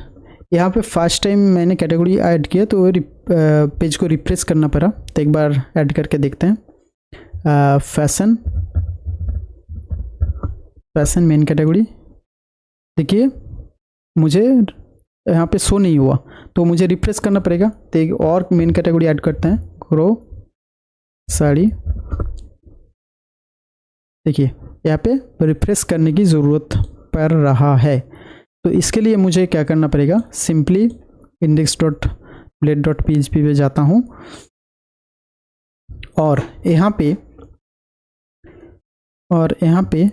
यहाँ पे फर्स्ट टाइम मैंने कैटेगरी ऐड किया तो पेज को रिफ्रेश करना पड़ा, तो एक बार ऐड करके देखते हैं। फैशन मेन कैटेगरी, देखिए मुझे यहाँ पे शो नहीं हुआ, तो मुझे रिफ्रेश करना पड़ेगा। तो एक और मेन कैटेगरी ऐड करते हैं, ग्रो साड़ी। देखिए यहाँ पे रिफ्रेश करने की ज़रूरत पड़ रहा है, तो इसके लिए मुझे क्या करना पड़ेगा, सिंपली index.blade.php पे जाता हूँ और यहाँ पे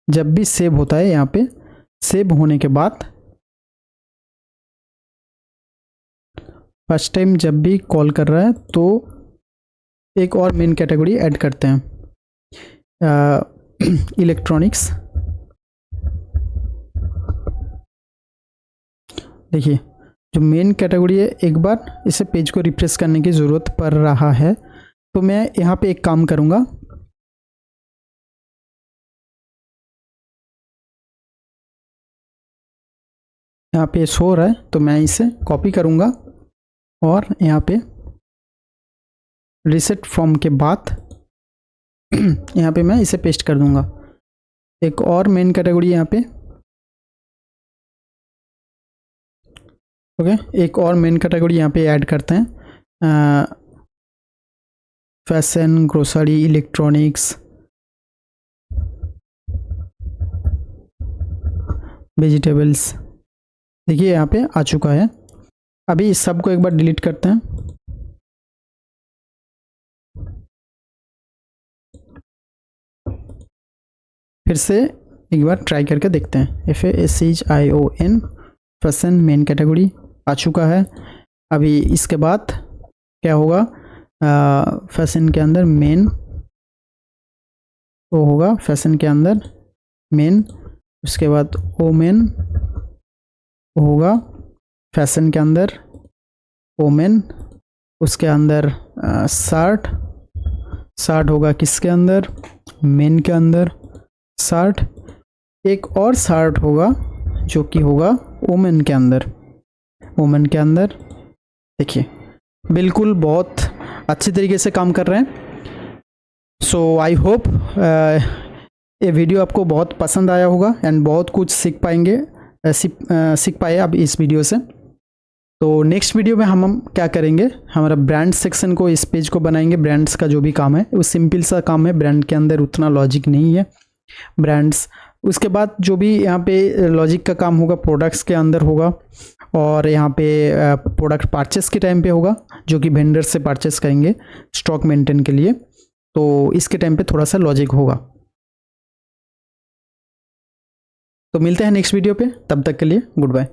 जब भी सेव होता है, यहाँ पे सेव होने के बाद फर्स्ट टाइम जब भी कॉल कर रहा है तो एक और मेन कैटेगरी ऐड करते हैं, इलेक्ट्रॉनिक्स। देखिए जो मेन कैटेगरी है, एक बार इसे पेज को रिफ्रेश करने की ज़रूरत पड़ रहा है। तो मैं यहाँ पे एक काम करूँगा, यहाँ पे शो हो रहा है तो मैं इसे कॉपी करूँगा और यहाँ पे रीसेट फॉर्म के बाद यहाँ पे मैं इसे पेस्ट कर दूँगा। एक और मेन कैटेगरी यहाँ पे, ओके, एक और मेन कैटेगरी यहाँ पे ऐड करते हैं, फैशन, ग्रोसरी, इलेक्ट्रॉनिक्स, वेजिटेबल्स। देखिए यहाँ पे आ चुका है। अभी इस सब को एक बार डिलीट करते हैं, फिर से एक बार ट्राई करके देखते हैं। FASHION फैशन मेन कैटेगरी आ चुका है। अभी इसके बाद क्या होगा, फैशन के अंदर मेन वो होगा, फैशन के अंदर मेन, उसके बाद ओमेन होगा, फैशन के अंदर ओमेन, उसके अंदर शर्ट होगा किसके अंदर, मेन के अंदर शर्ट। एक और शर्ट होगा जो कि होगा वुमेन के अंदर, देखिए बिल्कुल बहुत अच्छी तरीके से काम कर रहे हैं। सो आई होप ये वीडियो आपको बहुत पसंद आया होगा एंड बहुत कुछ सीख पाए अब इस वीडियो से। तो नेक्स्ट वीडियो में हम क्या करेंगे, हमारा ब्रांड सेक्शन को, इस पेज को बनाएंगे। ब्रांड्स का जो भी काम है वो सिंपल सा काम है, ब्रांड के अंदर उतना लॉजिक नहीं है ब्रांड्स। उसके बाद जो भी यहाँ पे लॉजिक का काम होगा प्रोडक्ट्स के अंदर होगा, और यहाँ पे प्रोडक्ट परचेस के टाइम पे होगा, जो कि वेंडर से परचेस करेंगे स्टॉक मेंटेन के लिए, तो इसके टाइम पे थोड़ा सा लॉजिक होगा। तो मिलते हैं नेक्स्ट वीडियो पे, तब तक के लिए गुड बाय।